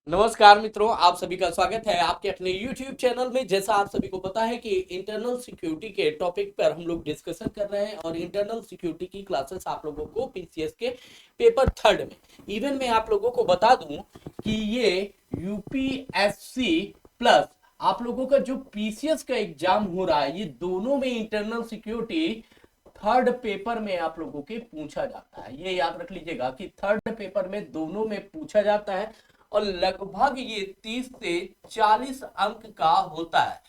नमस्कार मित्रों, आप सभी का स्वागत है आपके अपने YouTube चैनल में। जैसा आप सभी को पता है कि इंटरनल सिक्योरिटी के टॉपिक पर हम लोग डिस्कशन कर रहे हैं और इंटरनल सिक्योरिटी की क्लासेस आप लोगों को पीसीएस के पेपर थर्ड में इवन मैं आप लोगों को बता दूं कि ये यूपीएससी प्लस आप लोगों का जो पीसीएस का एग्जाम हो रहा है, ये दोनों में इंटरनल सिक्योरिटी थर्ड पेपर में आप लोगों के पूछा जाता है। ये याद रख लीजिएगा कि थर्ड पेपर में दोनों में पूछा जाता है और लगभग ये 30 से 40 अंक का होता है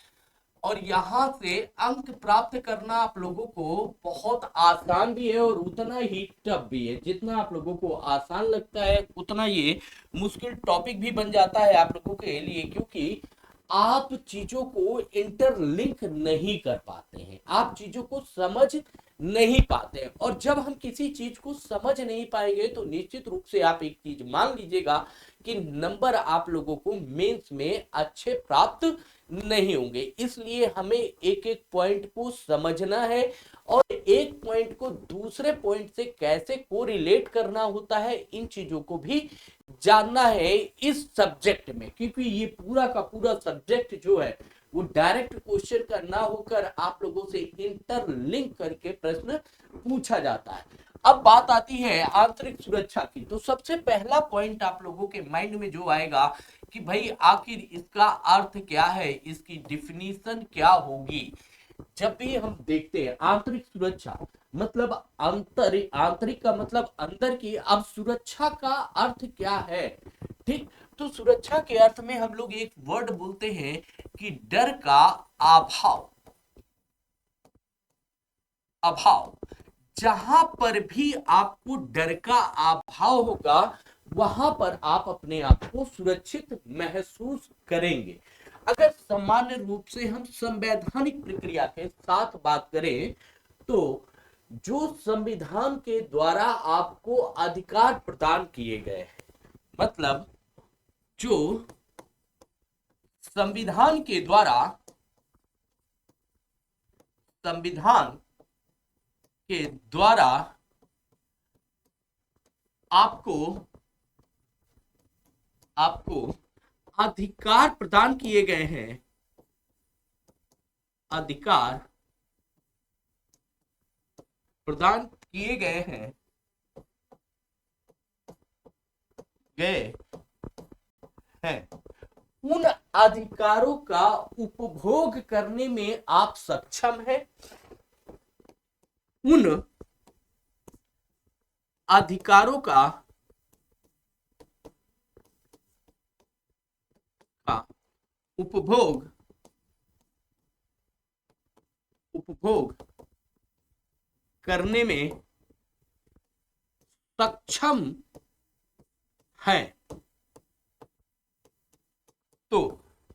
और यहां से अंक प्राप्त करना आप लोगों को बहुत आसान भी है और उतना ही टफ भी है। जितना आप लोगों को आसान लगता है उतना ये मुश्किल टॉपिक भी बन जाता है आप लोगों के लिए, क्योंकि आप चीजों को इंटरलिंक नहीं कर पाते हैं, आप चीजों को समझ नहीं पाते हैं। और जब हम किसी चीज को समझ नहीं पाएंगे तो निश्चित रूप से आप एक चीज मान लीजिएगा कि नंबर आप लोगों को मेंस में अच्छे प्राप्त नहीं होंगे। इसलिए हमें एक एक पॉइंट को समझना है और एक पॉइंट को दूसरे पॉइंट से कैसे कोरिलेट करना होता है, इन चीजों को भी जानना है इस सब्जेक्ट में, क्योंकि ये पूरा का पूरा सब्जेक्ट जो है वो डायरेक्ट क्वेश्चन का ना होकर आप लोगों से इंटरलिंक करके प्रश्न पूछा जाता है। अब बात आती है आंतरिक सुरक्षा की, तो सबसे पहला पॉइंट आप लोगों के माइंड में जो आएगा कि भाई आखिर इसका अर्थ क्या है, इसकी डिफिनीशन क्या होगी। जब भी हम देखते हैं आंतरिक सुरक्षा मतलब आंतरिक का मतलब अंदर की, अब सुरक्षा का अर्थ क्या है, ठीक। तो सुरक्षा के अर्थ में हम लोग एक वर्ड बोलते हैं कि डर का अभाव। अभाव, जहां पर भी आपको डर का अभाव होगा वहां पर आप अपने आप को सुरक्षित महसूस करेंगे। अगर सामान्य रूप से हम संवैधानिक प्रक्रिया के साथ बात करें तो जो संविधान के द्वारा आपको अधिकार प्रदान किए गए हैं, मतलब जो संविधान के द्वारा संविधान के द्वारा आपको आपको अधिकार प्रदान किए गए हैं, अधिकार प्रदान किए गए हैं, उन अधिकारों का उपभोग करने में आप सक्षम हैं। उन अधिकारों का उपभोग उपभोग करने में सक्षम है। तो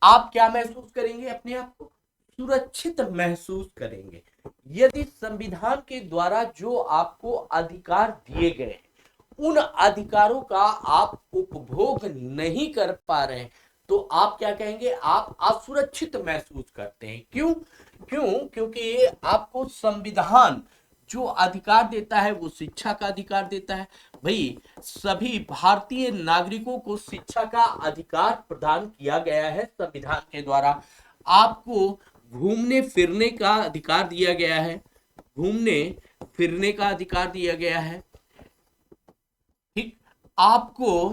आप क्या महसूस करेंगे, अपने आप को सुरक्षित महसूस करेंगे। यदि संविधान के द्वारा जो आपको अधिकार दिए गए उन अधिकारों का आप उपभोग नहीं कर पा रहे हैं तो आप क्या कहेंगे, आप असुरक्षित महसूस करते हैं। क्यों क्यों क्योंकि आपको संविधान जो अधिकार देता है वो शिक्षा का अधिकार देता है। भाई सभी भारतीय नागरिकों को शिक्षा का अधिकार प्रदान किया गया है संविधान के द्वारा। आपको घूमने फिरने का अधिकार दिया गया है, घूमने फिरने का अधिकार दिया गया है, ठीक। आपको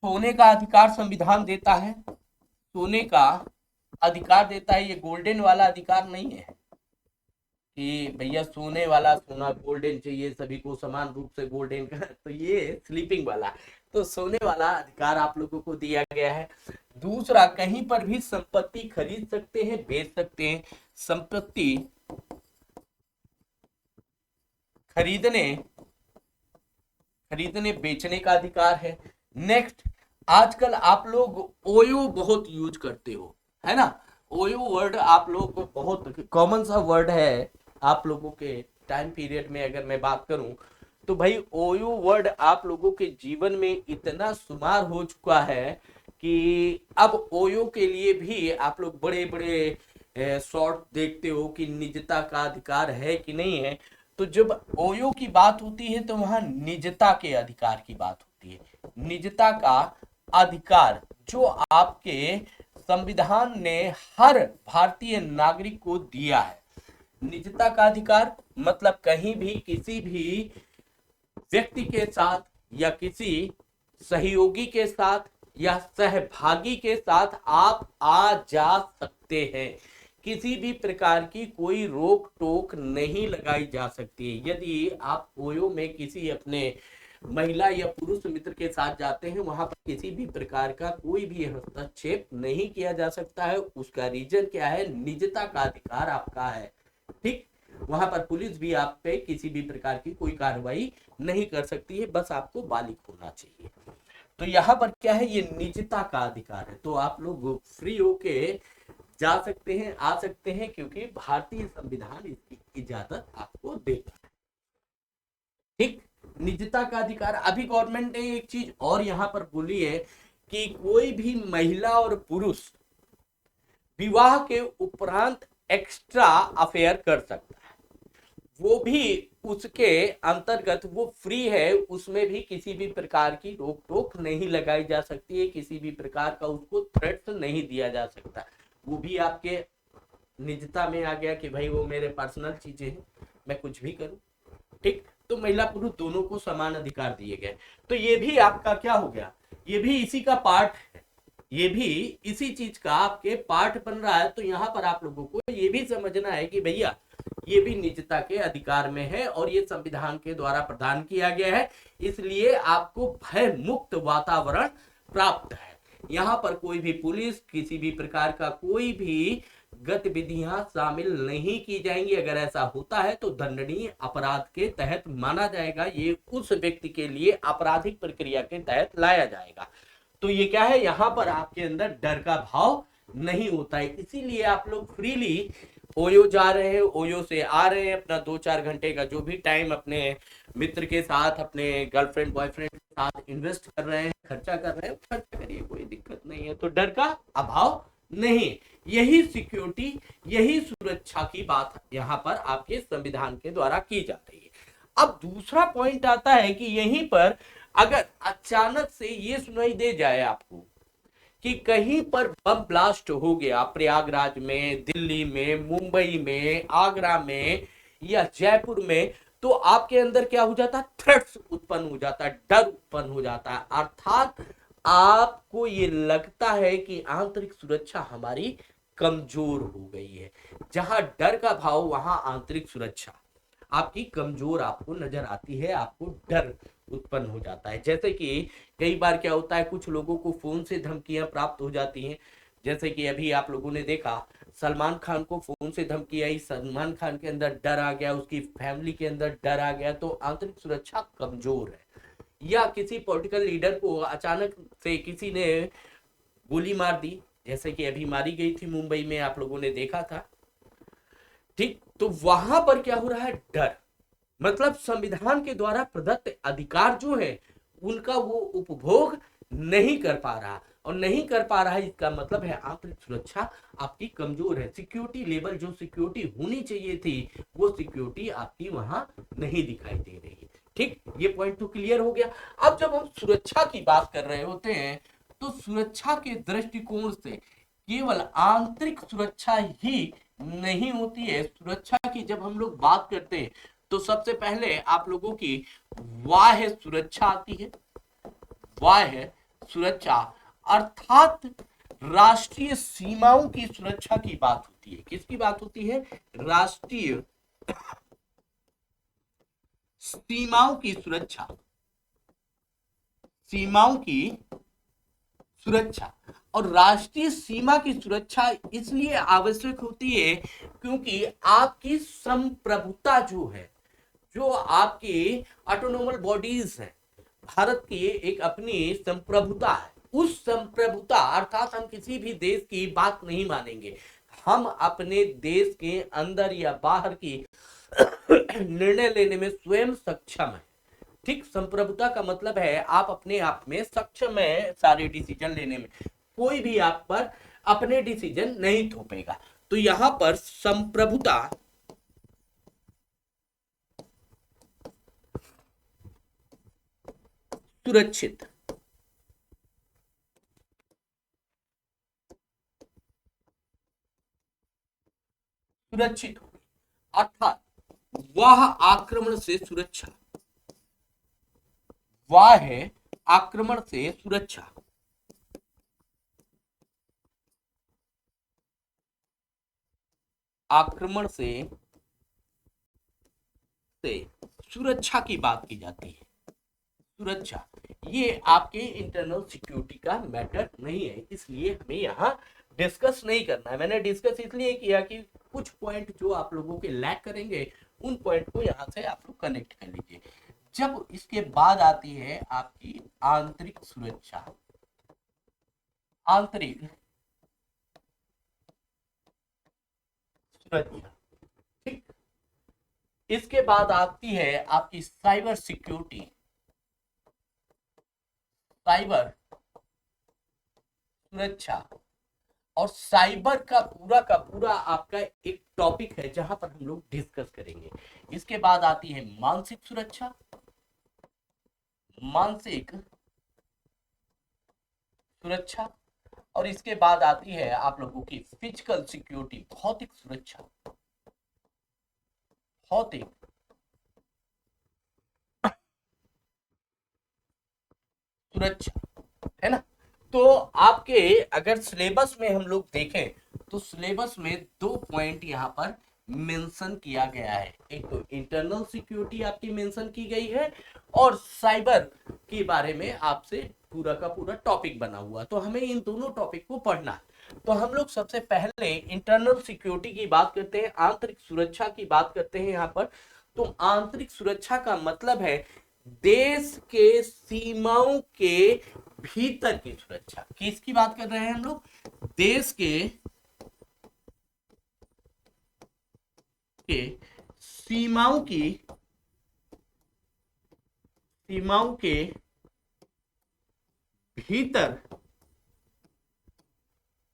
सोने का अधिकार संविधान देता है, सोने का अधिकार देता है। ये गोल्डन वाला अधिकार नहीं है कि भैया सोने वाला सोना गोल्डन चाहिए सभी को समान रूप से गोल्डन का, तो ये स्लीपिंग वाला। तो सोने वाला अधिकार आप लोगों को दिया गया है। दूसरा, कहीं पर भी संपत्ति खरीद सकते हैं, बेच सकते हैं। संपत्ति खरीदने खरीदने बेचने का अधिकार है। नेक्स्ट, आजकल आप लोग ओयो बहुत यूज करते हो, है ना। ओयो वर्ड आप लोग को बहुत कॉमन सा वर्ड है आप लोगों के टाइम पीरियड में। अगर मैं बात करूं तो भाई ओयो वर्ड आप लोगों के जीवन में इतना शुमार हो चुका है कि अब ओयो के लिए भी आप लोग बड़े बड़े शॉर्ट देखते हो कि निजता का अधिकार है कि नहीं है। तो जब ओयो की बात होती है तो वहां निजता के अधिकार की बात होती है। निजता का अधिकार जो आपके संविधान ने हर भारतीय नागरिक को दिया है। निजता का अधिकार मतलब कहीं भी किसी भी व्यक्ति के साथ या किसी सहयोगी के साथ या सहभागी के साथ आप आ जा सकते हैं। किसी भी प्रकार की कोई रोक टोक नहीं लगाई जा सकती है। यदि आप ओयो में किसी अपने महिला या पुरुष मित्र के साथ जाते हैं, वहां पर किसी भी प्रकार का कोई भी हस्तक्षेप नहीं किया जा सकता है। उसका रीजन क्या है? निजता का अधिकार आपका है। ठीक, वहां पर पुलिस भी आप पे किसी भी प्रकार की कोई कार्रवाई नहीं कर सकती है, बस आपको बालिग होना चाहिए। तो यहाँ पर क्या है? ये निजता का अधिकार है। तो आप लोग फ्री होके जा सकते हैं, आ सकते हैं, क्योंकि भारतीय संविधान इसकी इजाजत आपको देता है। ठीक, निजता का अधिकार। अभी गवर्नमेंट ने एक चीज और यहाँ पर बोली है कि कोई भी महिला और पुरुष विवाह के उपरांत एक्स्ट्रा अफेयर कर सकता है। वो भी उसके अंतर्गत वो फ्री है, उसमें भी किसी भी प्रकार की रोक टोक नहीं लगाई जा सकती है, किसी भी प्रकार का उसको थ्रेट नहीं दिया जा सकता। वो भी आपके निजता में आ गया कि भाई वो मेरे पर्सनल चीजें हैं, मैं कुछ भी करूं। ठीक, तो महिला पुरुष दोनों को समान अधिकार दिए गए। तो ये भी आपका क्या हो गया? ये भी इसी का पार्ट है, ये भी इसी चीज का आपके पार्ट बन रहा है। तो यहाँ पर आप लोगों को ये भी समझना है कि भैया ये भी निजता के अधिकार में है और ये संविधान के द्वारा प्रदान किया गया है, इसलिए आपको भय मुक्त वातावरण प्राप्त है। यहाँ पर कोई भी पुलिस किसी भी प्रकार का कोई भी गतिविधियां शामिल नहीं की जाएंगी। अगर ऐसा होता है तो दंडनीय अपराध के तहत माना जाएगा, ये उस व्यक्ति के लिए आपराधिक प्रक्रिया के तहत लाया जाएगा। तो ये क्या है? यहाँ पर आपके अंदर डर का भाव नहीं होता है, इसीलिए आप लोग फ्रीली ओयो जा रहे हैं, ओयो से आ रहे हैं, अपना 2-4 घंटे का जो भी टाइम अपने मित्र के साथ, अपने गर्लफ्रेंड बॉयफ्रेंड के साथ इन्वेस्ट कर रहे हैं, खर्चा कर रहे हैं, खर्चा करिए, कोई दिक्कत नहीं है। तो डर का अभाव नहीं। यही सिक्योरिटी, यही सुरक्षा की बात यहाँ पर आपके संविधान के द्वारा की जा रही है। अब दूसरा पॉइंट आता है कि यहीं पर अगर अचानक से ये सुनाई दे जाए आपको कि कहीं पर बम ब्लास्ट हो गया, प्रयागराज में, दिल्ली में, मुंबई में, आगरा में या जयपुर में, तो आपके अंदर क्या हो जाता है? थ्रेट्स उत्पन्न हो जाता है, डर उत्पन्न हो जाता है। अर्थात आपको ये लगता है कि आंतरिक सुरक्षा हमारी कमजोर हो गई है। जहां डर का भाव वहां आंतरिक सुरक्षा आपकी कमजोर आपको नजर आती है, आपको डर उत्पन्न हो जाता है। जैसे कि कई बार क्या होता है, कुछ लोगों को फोन से धमकियां प्राप्त हो जाती हैं। जैसे कि अभी आप लोगों ने देखा, सलमान खान को फोन से धमकी आई, सलमान खान के अंदर डर आ गया, उसकी फैमिली के अंदर डर आ गया, तो आंतरिक सुरक्षा कमजोर है। या किसी पॉलिटिकल लीडर को अचानक से किसी ने गोली मार दी, जैसे कि अभी मारी गई थी मुंबई में, आप लोगों ने देखा था। ठीक, तो वहां पर क्या हो रहा है? डर। मतलब संविधान के द्वारा प्रदत्त अधिकार जो है उनका वो उपभोग नहीं कर पा रहा, और नहीं कर पा रहा है इसका मतलब है आंतरिक सुरक्षा आपकी कमजोर है। सिक्योरिटी लेवल, जो सिक्योरिटी होनी चाहिए थी, वो सिक्योरिटी आपकी वहां नहीं दिखाई दे रही है। ठीक, ये पॉइंट तो क्लियर हो गया। अब जब हम सुरक्षा की बात कर रहे होते हैं, तो सुरक्षा के दृष्टिकोण से केवल आंतरिक सुरक्षा ही नहीं होती है। सुरक्षा की जब हम लोग बात करते हैं तो सबसे पहले आप लोगों की बाह्य सुरक्षा आती है। बाह्य सुरक्षा अर्थात राष्ट्रीय सीमाओं की सुरक्षा की बात होती है। किसकी बात होती है? राष्ट्रीय सीमाओं की सुरक्षा। सीमाओं की सुरक्षा, और राष्ट्रीय सीमा की सुरक्षा इसलिए आवश्यक होती है क्योंकि आपकी संप्रभुता जो है, जो आपकी ऑटोनोमल बॉडीज है, भारत की एक अपनी संप्रभुता है। उस संप्रभुता अर्थात हम किसी भी देश की बात नहीं मानेंगे, हम अपने देश के अंदर या बाहर की निर्णय लेने में स्वयं सक्षम है। ठीक, संप्रभुता का मतलब है आप अपने आप में सक्षम है सारे डिसीजन लेने में, कोई भी आप पर अपने डिसीजन नहीं थोपेगा। तो यहां पर संप्रभुता सुरक्षित सुरक्षित होगी, अर्थात वह आक्रमण से सुरक्षा, वह है आक्रमण से सुरक्षा, आक्रमण से सुरक्षा की बात की जाती है। सुरक्षा ये आपके इंटरनल सिक्योरिटी का मैटर नहीं है, इसलिए हमें यहाँ डिस्कस नहीं करना है। मैंने डिस्कस इसलिए किया कि कुछ पॉइंट जो आप लोगों के लैक करेंगे उन पॉइंट को यहाँ से आप लोग कनेक्ट कर लीजिए। जब इसके बाद आती है आपकी आंतरिक सुरक्षा, आंतरिक सुरक्षा, ठीक। इसके बाद आती है आपकी साइबर सिक्योरिटी, साइबर सुरक्षा। और साइबर का पूरा आपका एक टॉपिक है जहां पर हम लोग डिस्कस करेंगे। इसके बाद आती है मानसिक सुरक्षा, मानसिक सुरक्षा। और इसके बाद आती है आप लोगों की फिजिकल सिक्योरिटी, भौतिक सुरक्षा, भौतिक सुरक्षा, है ना। तो आपके अगर सिलेबस में हम लोग देखें तो सिलेबस में 2 पॉइंट यहाँ पर मेंशन किया गया है। एक तो इंटरनल सिक्योरिटी आपकी मेंशन की गई है और साइबर के बारे में आपसे पूरा का पूरा टॉपिक बना हुआ, तो हमें इन दोनों टॉपिक को पढ़ना है। तो हम लोग सबसे पहले इंटरनल सिक्योरिटी की बात करते हैं, आंतरिक सुरक्षा की बात करते हैं यहाँ पर। तो आंतरिक सुरक्षा का मतलब है देश के सीमाओं के भीतर की सुरक्षा। किसकी बात कर रहे हैं हम लोग? देश के सीमाओं के भीतर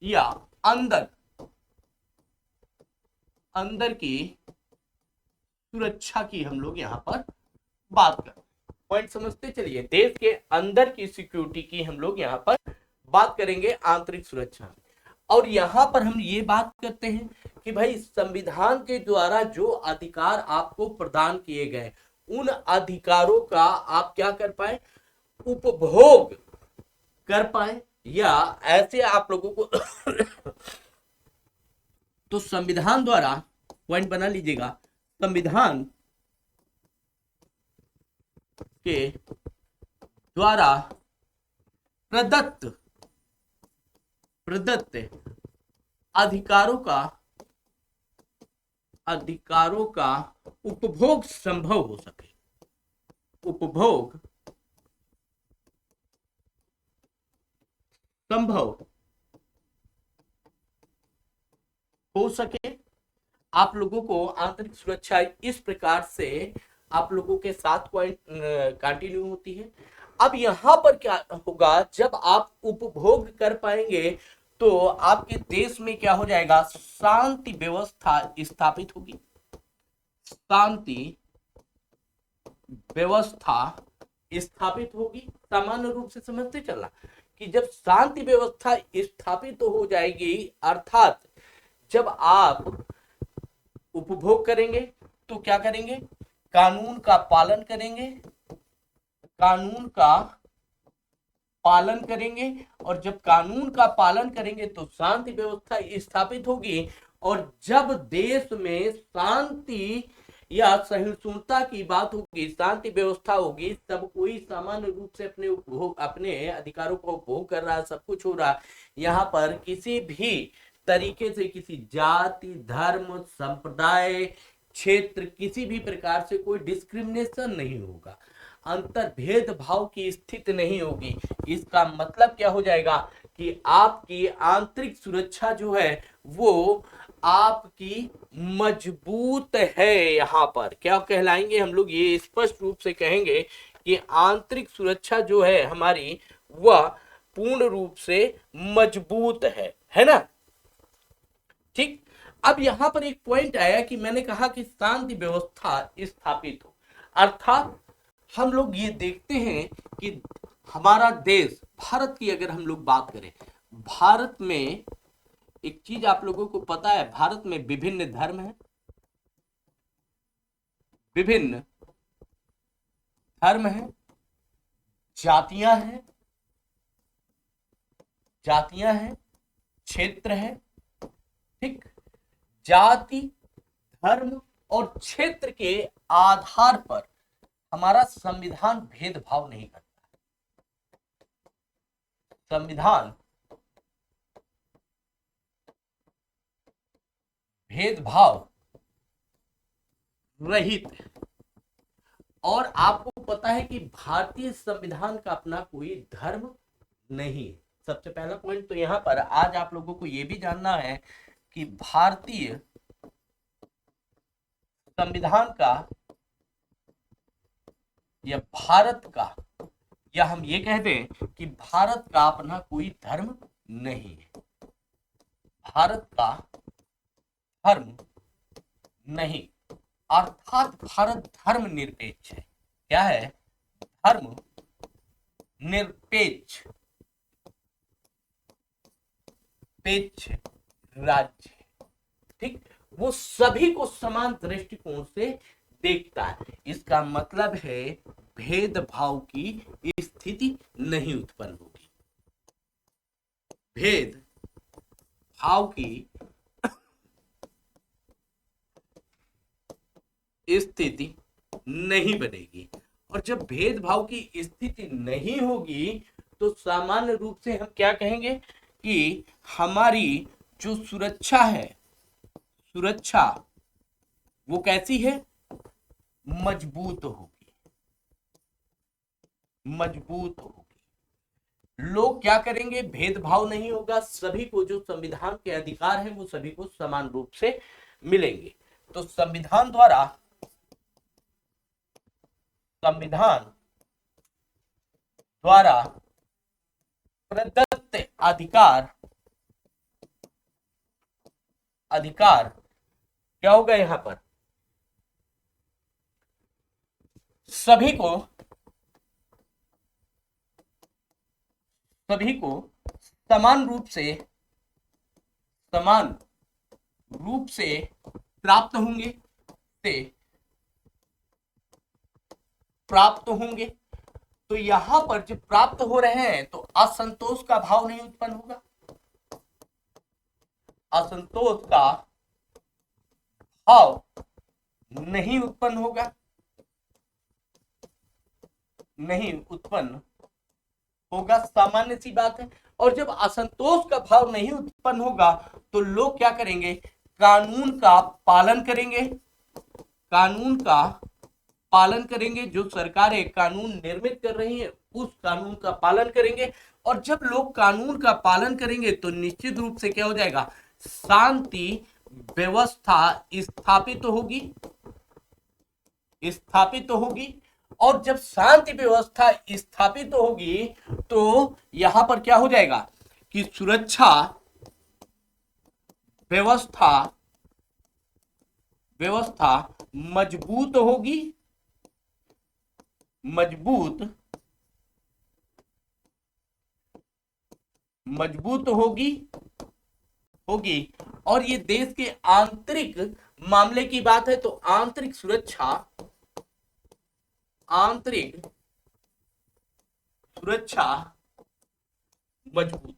या अंदर की सुरक्षा की हम लोग यहां पर बात कर, पॉइंट समझते चलिए। देश के अंदर की सिक्योरिटी की हम लोग यहां पर बात करेंगे, आंतरिक सुरक्षा। और यहां पर हम ये बात करते हैं कि भाई संविधान के द्वारा जो अधिकार आपको प्रदान किए गए उन अधिकारों का आप क्या कर पाए, उपभोग कर पाए, या ऐसे आप लोगों को तो संविधान द्वारा, पॉइंट बना लीजिएगा, संविधान के द्वारा प्रदत्त अधिकारों का उपभोग संभव हो सके, उपभोग संभव हो सके। आप लोगों को आंतरिक सुरक्षा इस प्रकार से आप लोगों के साथ पॉइंट कंटिन्यू होती है। अब यहां पर क्या होगा, जब आप उपभोग कर पाएंगे तो आपके देश में क्या हो जाएगा, शांति व्यवस्था स्थापित होगी। शांति व्यवस्था स्थापित होगी। सामान्य रूप से समझते चलना कि जब शांति व्यवस्था स्थापित तो हो जाएगी, अर्थात जब आप उपभोग करेंगे तो क्या करेंगे, कानून का पालन करेंगे, कानून का पालन करेंगे। और जब कानून का पालन करेंगे तो शांति व्यवस्था स्थापित होगी। और जब देश में शांति या सहिष्णुता की बात होगी, शांति व्यवस्था होगी, सब कोई सामान्य रूप से अपने अधिकारों का उपभोग कर रहा है, सब कुछ हो रहा है। यहाँ पर किसी भी तरीके से किसी जाति, धर्म, संप्रदाय, क्षेत्र, किसी भी प्रकार से कोई डिस्क्रिमिनेशन नहीं होगा, अंतर भेदभाव की स्थिति नहीं होगी। इसका मतलब क्या हो जाएगा कि आपकी आंतरिक सुरक्षा जो है वो आपकी मजबूत है। यहाँ पर क्या कहलाएंगे हम लोग, ये स्पष्ट रूप से कहेंगे कि आंतरिक सुरक्षा जो है हमारी वह पूर्ण रूप से मजबूत है ना। ठीक। अब यहां पर एक पॉइंट आया कि मैंने कहा कि शांति व्यवस्था स्थापित हो, अर्थात हम लोग ये देखते हैं कि हमारा देश भारत की अगर हम लोग बात करें, भारत में एक चीज आप लोगों को पता है, भारत में विभिन्न धर्म हैं, विभिन्न धर्म हैं, जातियां हैं, जातियां हैं, क्षेत्र है। ठीक, जाति, धर्म और क्षेत्र के आधार पर हमारा संविधान भेदभाव नहीं करता। संविधान भेदभाव रहित है। और आपको पता है कि भारतीय संविधान का अपना कोई धर्म नहीं है। सबसे पहला पॉइंट तो यहां पर आज आप लोगों को यह भी जानना है कि भारतीय संविधान का या भारत का, या हम ये कह दें कि भारत का अपना कोई धर्म नहीं है। भारत का धर्म नहीं, अर्थात भारत धर्म निरपेक्ष है। क्या है? धर्म निरपेक्ष पेक्ष राज्य। ठीक, वो सभी को समान दृष्टिकोण से देखता है। इसका मतलब है भेदभाव की स्थिति नहीं उत्पन्न होगी। भेदभाव की स्थिति नहीं बनेगी। और जब भेदभाव की स्थिति नहीं होगी तो सामान्य रूप से हम क्या कहेंगे कि हमारी जो सुरक्षा है, सुरक्षा वो कैसी है? मजबूत होगी, मजबूत होगी। लोग क्या करेंगे? भेदभाव नहीं होगा, सभी को जो संविधान के अधिकार है वो सभी को समान रूप से मिलेंगे। तो संविधान द्वारा प्रदत्त अधिकार क्या होगा? यहां पर सभी को समान रूप से प्राप्त होंगे। तो यहां पर जब प्राप्त हो रहे हैं तो असंतोष का भाव नहीं उत्पन्न होगा। असंतोष का भाव नहीं उत्पन्न होगा, नहीं उत्पन्न होगा, सामान्य सी बात है। और जब असंतोष का भाव नहीं उत्पन्न होगा तो लोग क्या करेंगे? कानून का पालन करेंगे, कानून का पालन करेंगे। जो सरकारें कानून निर्मित कर रही है उस कानून का पालन करेंगे। और जब लोग कानून का पालन करेंगे तो निश्चित रूप से क्या हो जाएगा? शांति व्यवस्था स्थापित होगी। और जब शांति व्यवस्था स्थापित होगी तो यहां पर क्या हो जाएगा कि सुरक्षा व्यवस्था मजबूत होगी, मजबूत होगी। और ये देश के आंतरिक मामले की बात है तो आंतरिक सुरक्षा मजबूत।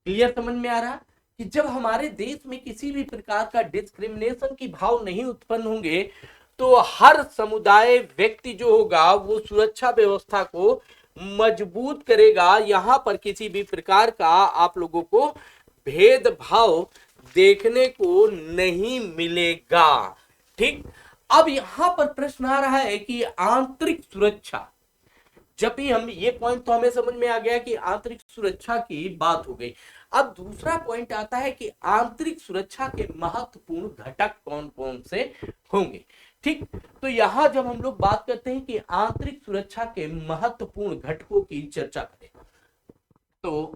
क्लियर समझ में आ रहा कि जब हमारे देश में किसी भी प्रकार का डिस्क्रिमिनेशन की भाव नहीं उत्पन्न होंगे तो हर समुदाय व्यक्ति जो होगा वो सुरक्षा व्यवस्था को मजबूत करेगा। यहां पर किसी भी प्रकार का आप लोगों को भेदभाव देखने को नहीं मिलेगा। ठीक, अब यहां पर प्रश्न आ रहा है कि आंतरिक सुरक्षा, जब भी हम ये पॉइंट तो हमें समझ में आ गया कि आंतरिक सुरक्षा की बात हो गई। अब दूसरा पॉइंट आता है कि आंतरिक सुरक्षा के महत्वपूर्ण घटक कौन कौन से होंगे। ठीक, तो यहां जब हम लोग बात करते हैं कि आंतरिक सुरक्षा के महत्वपूर्ण घटकों की चर्चा करें तो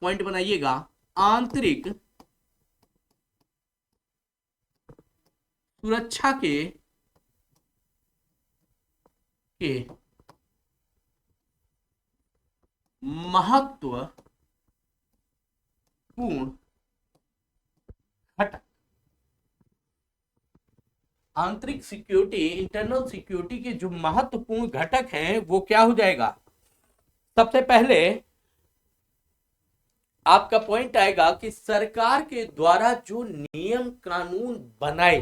पॉइंट बनाइएगा, आंतरिक सुरक्षा के महत्वपूर्ण पूर्ण घटक। आंतरिक सिक्योरिटी, इंटरनल सिक्योरिटी के जो महत्वपूर्ण घटक हैं वो क्या हो जाएगा? सबसे पहले आपका पॉइंट आएगा कि सरकार के द्वारा जो नियम कानून बनाए,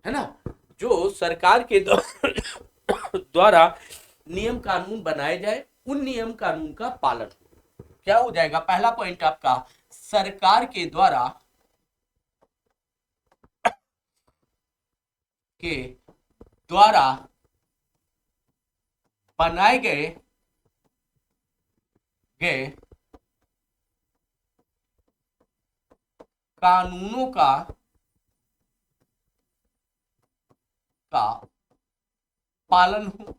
है ना, जो सरकार के द्वारा नियम कानून बनाए जाए, उन नियम कानून का पालन क्या हो जाएगा? पहला पॉइंट आपका, सरकार के द्वारा बनाए गए कानूनों का पालन हो,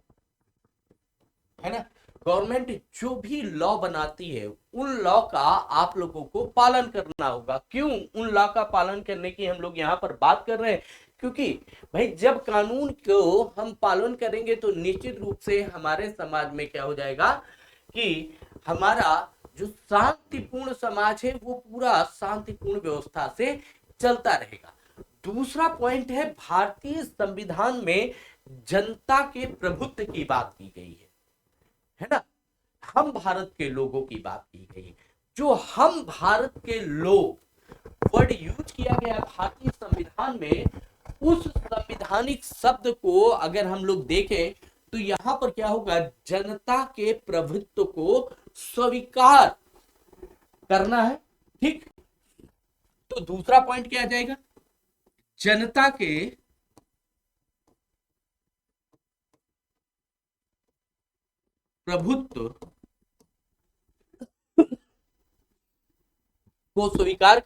है ना। गवर्नमेंट जो भी लॉ बनाती है उन लॉ का आप लोगों को पालन करना होगा। क्यों उन लॉ का पालन करने की हम लोग यहाँ पर बात कर रहे हैं? क्योंकि भाई जब कानून को हम पालन करेंगे तो निश्चित रूप से हमारे समाज में क्या हो जाएगा कि हमारा जो शांतिपूर्ण समाज है वो पूरा शांतिपूर्ण व्यवस्था से चलता रहेगा। दूसरा पॉइंट है, भारतीय संविधान में जनता के प्रभुत्व की बात की गई है ना। हम भारत के लोगों की बात की गई है। जो हम भारत के लोग वर्ड यूज किया गया भारतीय संविधान में, उस संवैधानिक शब्द को अगर हम लोग देखें तो यहां पर क्या होगा? जनता के प्रभुत्व को स्वीकार करना है, ठीक। तो दूसरा पॉइंट क्या आ जाएगा? जनता के प्रभुत्व को स्वीकार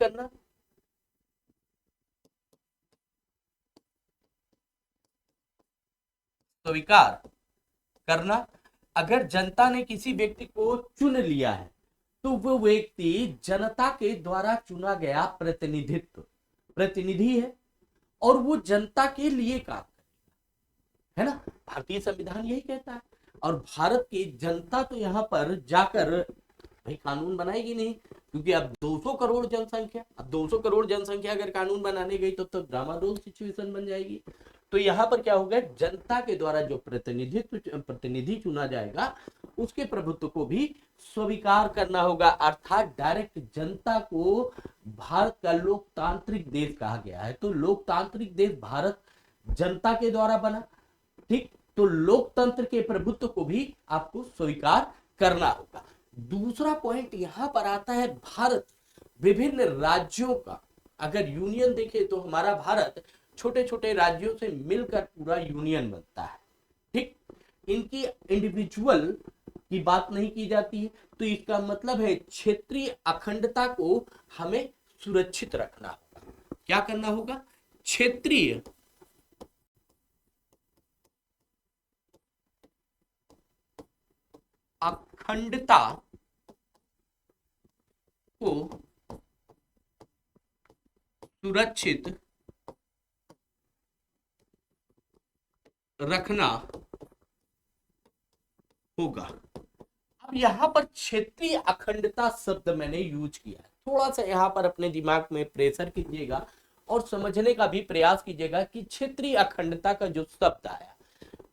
करना, अगर जनता ने किसी व्यक्ति को चुन लिया है तो वो व्यक्ति जनता के द्वारा चुना गया प्रतिनिधि है और वो जनता के लिए काम है ना। भारतीय संविधान यही कहता है। और भारत की जनता तो यहाँ पर जाकर भाई कानून बनाएगी नहीं, क्योंकि अब 200 करोड़ जनसंख्या, अब 200 करोड़ जनसंख्या अगर कानून बनाने गई तो ड्रामाडोल सिचुएशन बन जाएगी। तो यहाँ पर क्या होगा? जनता के द्वारा जो प्रतिनिधि चुना जाएगा उसके प्रभुत्व को भी स्वीकार करना होगा। अर्थात डायरेक्ट जनता को भारत का लोकतांत्रिक देश कहा गया है। तो लोकतांत्रिक देश भारत जनता के द्वारा बना, ठीक। तो लोकतंत्र के प्रभुत्व को भी आपको स्वीकार करना होगा। दूसरा पॉइंट यहां पर आता है, भारत विभिन्न राज्यों का अगर यूनियन देखे तो हमारा भारत छोटे छोटे राज्यों से मिलकर पूरा यूनियन बनता है, ठीक। इनकी इंडिविजुअल की बात नहीं की जाती है। तो इसका मतलब है क्षेत्रीय अखंडता को हमें सुरक्षित रखना होगा। क्या करना होगा? क्षेत्रीय अखंडता को सुरक्षित रखना होगा। अब यहां पर क्षेत्रीय अखंडता शब्द मैंने यूज किया है, थोड़ा सा यहां पर अपने दिमाग में प्रेशर कीजिएगा और समझने का भी प्रयास कीजिएगा कि क्षेत्रीय अखंडता का जो शब्द आया,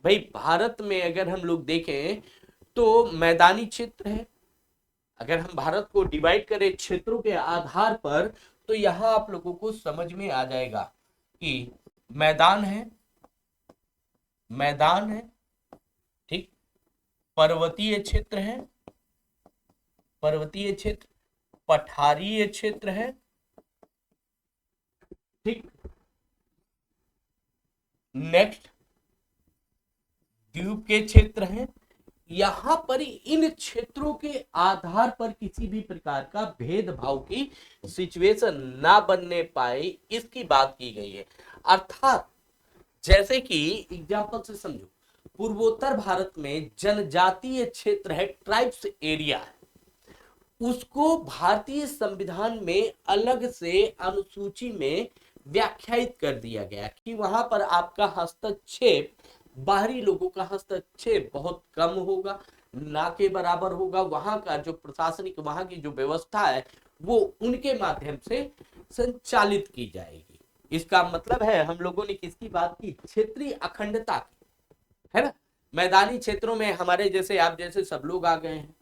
भाई भारत में अगर हम लोग देखें तो मैदानी क्षेत्र है। अगर हम भारत को डिवाइड करें क्षेत्रों के आधार पर तो यहां आप लोगों को समझ में आ जाएगा कि मैदान है, ठीक। पर्वतीय क्षेत्र, पठारीय क्षेत्र है, ठीक। नेक्स्ट द्वीप के क्षेत्र हैं। यहां पर इन क्षेत्रों के आधार पर किसी भी प्रकार का भेदभाव की सिचुएशन ना बनने पाए, इसकी बात की गई है। अर्थात जैसे कि एग्जांपल से समझो, पूर्वोत्तर भारत में जनजातीय क्षेत्र है, ट्राइब्स एरिया है, उसको भारतीय संविधान में अलग से अनुसूची में व्याख्यायित कर दिया गया कि वहां पर आपका हस्तक्षेप, बाहरी लोगों का हस्तक्षेप बहुत कम होगा। ना के बराबर होगा। वहां का जो प्रशासनिक, वहां की जो व्यवस्था है वो उनके माध्यम से संचालित की जाएगी। इसका मतलब है हम लोगों ने किसकी बात की, क्षेत्रीय अखंडता की, है ना। मैदानी क्षेत्रों में हमारे जैसे आप जैसे सब लोग आ गए हैं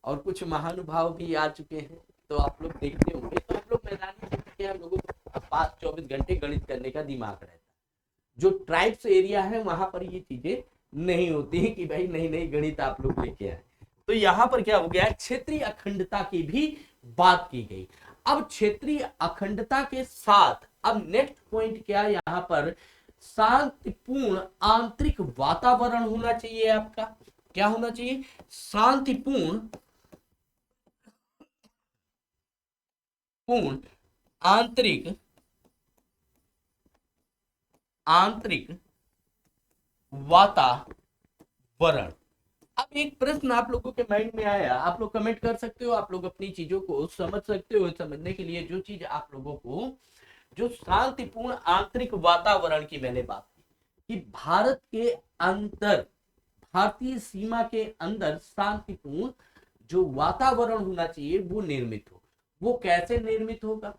और कुछ महानुभाव भी आ चुके हैं, तो आप लोग देखते होंगे, तो हम लोग मैदानी क्षेत्र के, हम लोगों को 5-24 घंटे गणित करने का दिमाग रहता है। जो ट्राइब्स एरिया है वहां पर ये चीजें नहीं होती है कि भाई नहीं नहीं गणित आप लोग लेके आए। तो यहाँ पर क्या हो गया, क्षेत्रीय अखंडता की भी बात की गई। अब क्षेत्रीय अखंडता के साथ अब नेक्स्ट पॉइंट क्या, यहाँ पर शांतिपूर्ण आंतरिक वातावरण होना चाहिए आपका। क्या होना चाहिए, शांतिपूर्ण पूर्ण आंतरिक आंतरिक वातावरण। अब एक प्रश्न आप लोगों के माइंड में आया, आप लोग कमेंट कर सकते हो, आप लोग अपनी चीजों को समझ सकते हो। समझने के लिए जो चीज आप लोगों को, जो शांतिपूर्ण आंतरिक वातावरण की मैंने बात की कि भारत के अंदर, भारतीय सीमा के अंदर शांतिपूर्ण जो वातावरण होना चाहिए वो निर्मित हो। वो कैसे निर्मित होगा,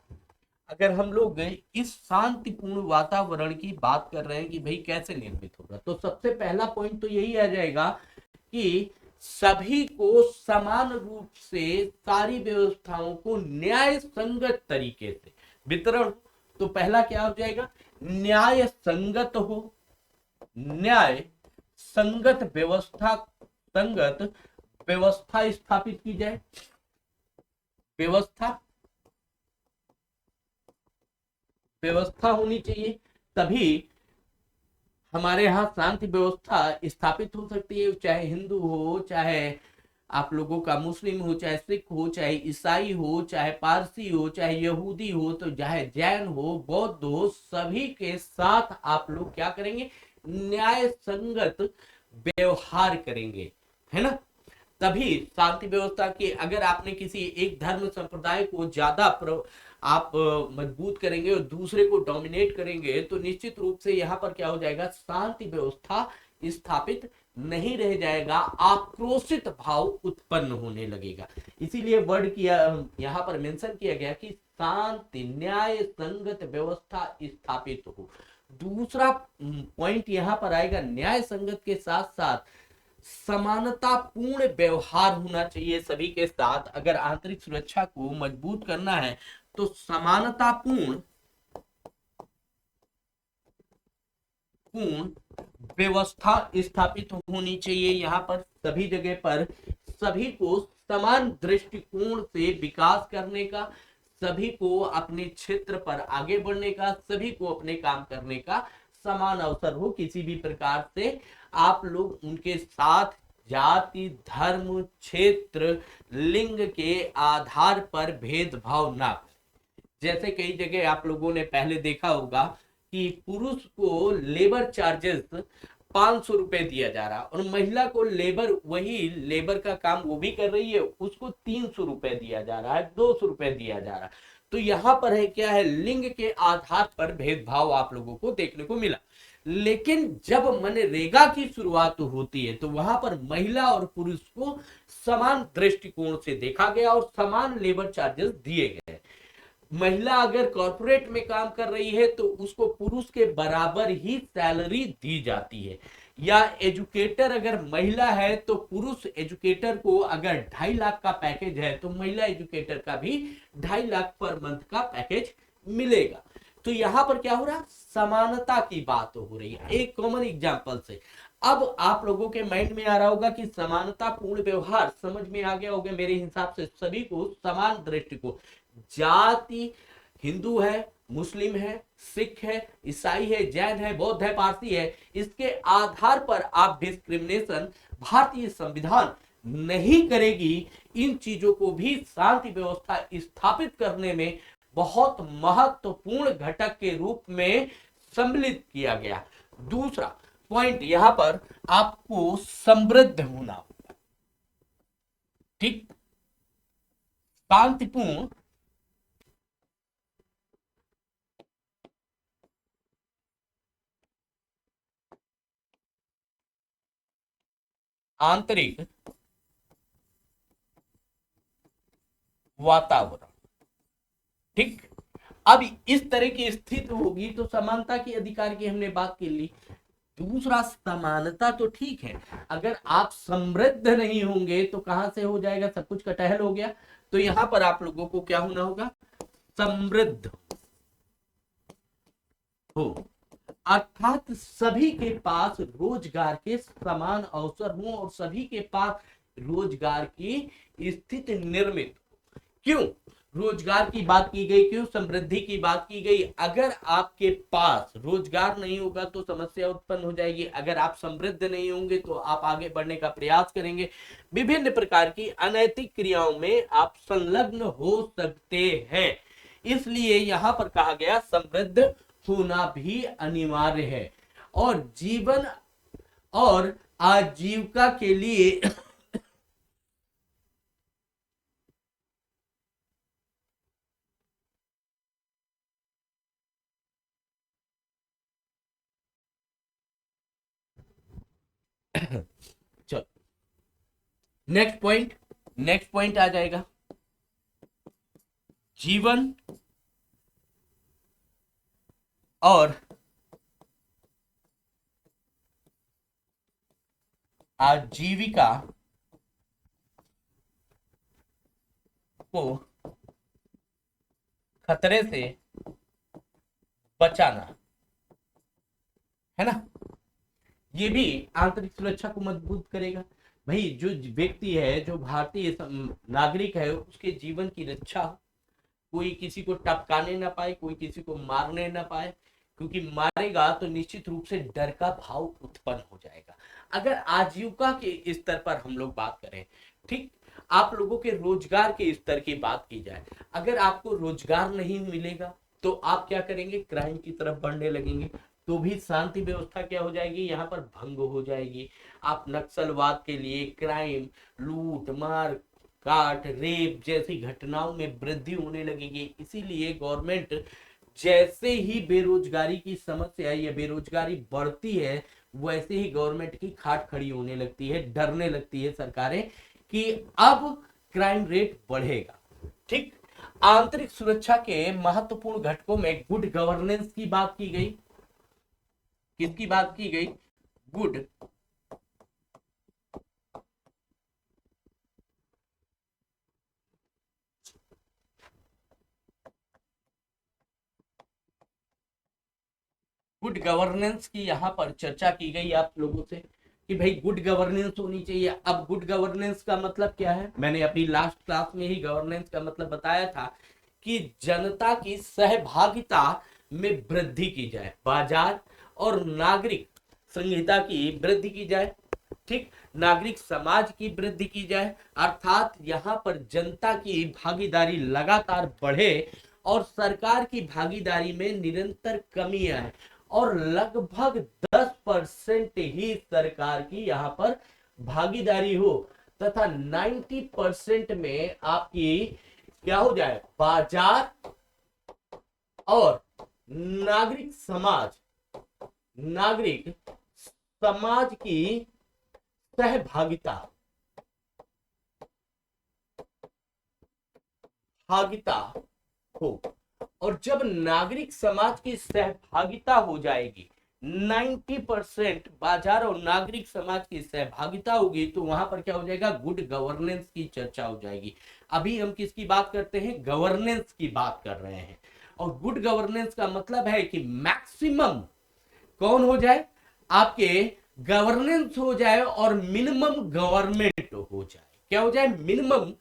अगर हम लोग इस शांतिपूर्ण वातावरण की बात कर रहे हैं कि भाई कैसे निर्मित होगा, तो सबसे पहला पॉइंट तो यही आ जाएगा कि सभी को समान रूप से सारी व्यवस्थाओं को न्याय संगत तरीके से वितरण। तो पहला क्या हो जाएगा, न्याय संगत हो, न्याय संगत व्यवस्था, संगत व्यवस्था स्थापित की जाए। व्यवस्था व्यवस्था होनी चाहिए, तभी हमारे यहाँ शांति व्यवस्था स्थापित हो सकती है। चाहे हिंदू हो, चाहे आप लोगों का मुस्लिम हो, चाहे सिख हो, चाहे ईसाई हो, चाहे पारसी हो, चाहे यहूदी हो, तो चाहे जैन हो, बौद्ध हो, सभी के साथ आप लोग क्या करेंगे, न्याय संगत व्यवहार करेंगे, है ना। तभी शांति व्यवस्था की, अगर आपने किसी एक धर्म संप्रदाय को ज्यादा आप मजबूत करेंगे और दूसरे को डोमिनेट करेंगे, तो निश्चित रूप से यहाँ पर क्या हो जाएगा, शांति व्यवस्था स्थापित नहीं रह जाएगा, आक्रोशित भाव उत्पन्न होने लगेगा। इसीलिए वर्ड किया, यहाँ पर मेंशन किया गया कि शांति न्याय संगत व्यवस्था स्थापित हो। दूसरा पॉइंट यहाँ पर आएगा, न्याय संगत के साथ साथ समानतापूर्ण व्यवहार होना चाहिए सभी के साथ। अगर आंतरिक सुरक्षा को मजबूत करना है तो समानतापूर्ण व्यवस्था स्थापित होनी चाहिए। यहाँ पर सभी जगह पर सभी को समान दृष्टिकोण से विकास करने का, सभी को अपने क्षेत्र पर आगे बढ़ने का, सभी को अपने काम करने का समान अवसर हो। किसी भी प्रकार से आप लोग उनके साथ जाति, धर्म, क्षेत्र, लिंग के आधार पर भेदभाव ना करें। जैसे कई जगह आप लोगों ने पहले देखा होगा कि पुरुष को लेबर चार्जेस 500 रुपए दिया जा रहा और महिला को लेबर, वही लेबर का काम वो भी कर रही है, उसको 300 रुपए दिया जा रहा है, 200 रुपए दिया जा रहा है। तो यहाँ पर है क्या है, लिंग के आधार पर भेदभाव आप लोगों को देखने को मिला। लेकिन जब मनरेगा की शुरुआत होती है तो वहां पर महिला और पुरुष को समान दृष्टिकोण से देखा गया और समान लेबर चार्जेस दिए गए। महिला अगर कॉर्पोरेट में काम कर रही है तो उसको पुरुष के बराबर ही सैलरी दी जाती है। या एजुकेटर अगर महिला है तो पुरुष एजुकेटर को अगर 2.5 लाख का पैकेज है तो महिला एजुकेटर का भी 2.5 लाख पर मंथ का पैकेज मिलेगा। तो यहां पर क्या हो रहा है, समानता की बात हो रही है। एक कॉमन एग्जांपल से अब आप लोगों के माइंड में आ रहा होगा कि समानता पूर्ण व्यवहार समझ में आ गया होगा मेरे हिसाब से। सभी को समान दृष्टिकोण, जाति, हिंदू है, मुस्लिम है, सिख है, ईसाई है, जैन है, बौद्ध है, पारसी है, इसके आधार पर आप डिस्क्रिमिनेशन भारतीय संविधान नहीं करेगी। इन चीजों को भी शांति व्यवस्था स्थापित करने में बहुत महत्वपूर्ण घटक के रूप में सम्मिलित किया गया। दूसरा पॉइंट यहां पर आपको समृद्ध होना होगा, ठीक, शांतिपूर्ण आंतरिक वातावरण। ठीक, अब इस तरह की स्थिति होगी तो समानता के अधिकार की हमने बात कर ली। दूसरा, समानता तो ठीक है, अगर आप समृद्ध नहीं होंगे तो कहां से हो जाएगा, सब कुछ कटहल हो गया। तो यहां पर आप लोगों को क्या होना होगा, समृद्ध हो, अर्थात सभी के पास रोजगार के समान अवसर हो और सभी के पास रोजगार की स्थिति निर्मित। क्यों रोजगार की बात की गई, क्यों समृद्धि की बात की गई? अगर आपके पास रोजगार नहीं होगा तो समस्या उत्पन्न हो जाएगी, अगर आप समृद्ध नहीं होंगे तो आप आगे बढ़ने का प्रयास करेंगे, विभिन्न प्रकार की अनैतिक क्रियाओं में आप संलग्न हो सकते हैं। इसलिए यहां पर कहा गया समृद्ध होना भी अनिवार्य है और जीवन और आजीविका के लिए चलो नेक्स्ट पॉइंट आ जाएगा, जीवन और आजीविका को खतरे से बचाना, है ना। ये भी आंतरिक सुरक्षा को मजबूत करेगा। भाई जो व्यक्ति है, जो भारतीय नागरिक है, उसके जीवन की रक्षा, कोई किसी को टपकाने ना पाए, कोई किसी को मारने ना पाए, क्योंकि मारेगा तो निश्चित रूप से डर का भाव उत्पन्न हो जाएगा। अगर आजीविका के स्तर पर हम लोग बात करें, ठीक, आप लोगों के रोजगार के स्तर की बात की जाए, अगर आपको रोजगार नहीं मिलेगा तो आप क्या करेंगे, क्राइम की तरफ बढ़ने लगेंगे, तो भी शांति व्यवस्था क्या हो जाएगी, यहाँ पर भंग हो जाएगी। आप नक्सलवाद के लिए, क्राइम, लूट मार काट, रेप जैसी घटनाओं में वृद्धि होने लगेगी। इसीलिए गवर्नमेंट जैसे ही बेरोजगारी की समस्या या बेरोजगारी बढ़ती है, वैसे ही गवर्नमेंट की खाट खड़ी होने लगती है, डरने लगती है सरकारें कि अब क्राइम रेट बढ़ेगा। ठीक, आंतरिक सुरक्षा के महत्वपूर्ण घटकों में गुड गवर्नेंस की बात की गई। किसकी बात की गई, गुड गुड गवर्नेंस की यहां पर चर्चा की गई आप लोगों से कि भाई गुड गवर्नेंस होनी चाहिए। अब गुड गवर्नेंस का मतलब क्या है, मैंने अपनी लास्ट क्लास में ही गवर्नेंस का मतलब बताया था कि जनता की सहभागिता में वृद्धि की जाए, बाजार और नागरिक संहिता की वृद्धि की जाए, ठीक, नागरिक समाज की वृद्धि की जाए, अर्थात यहाँ पर जनता की भागीदारी लगातार बढ़े और सरकार की भागीदारी में निरंतर कमी आए और लगभग 10% ही सरकार की यहाँ पर भागीदारी हो तथा 90% में आपकी क्या हो जाए, बाजार और नागरिक समाज की सहभागिता हो। और जब नागरिक समाज की सहभागिता हो जाएगी, 90% बाजार और नागरिक समाज की सहभागिता होगी, तो वहां पर क्या हो जाएगा, गुड गवर्नेंस की चर्चा हो जाएगी। अभी हम किसकी बात करते हैं, गवर्नेंस की बात कर रहे हैं। और गुड गवर्नेंस का मतलब है कि मैक्सिमम कौन हो जाए, आपके गवर्नेंस हो जाए और मिनिमम गवर्नमेंट हो जाए। क्या हो जाए, मिनिमम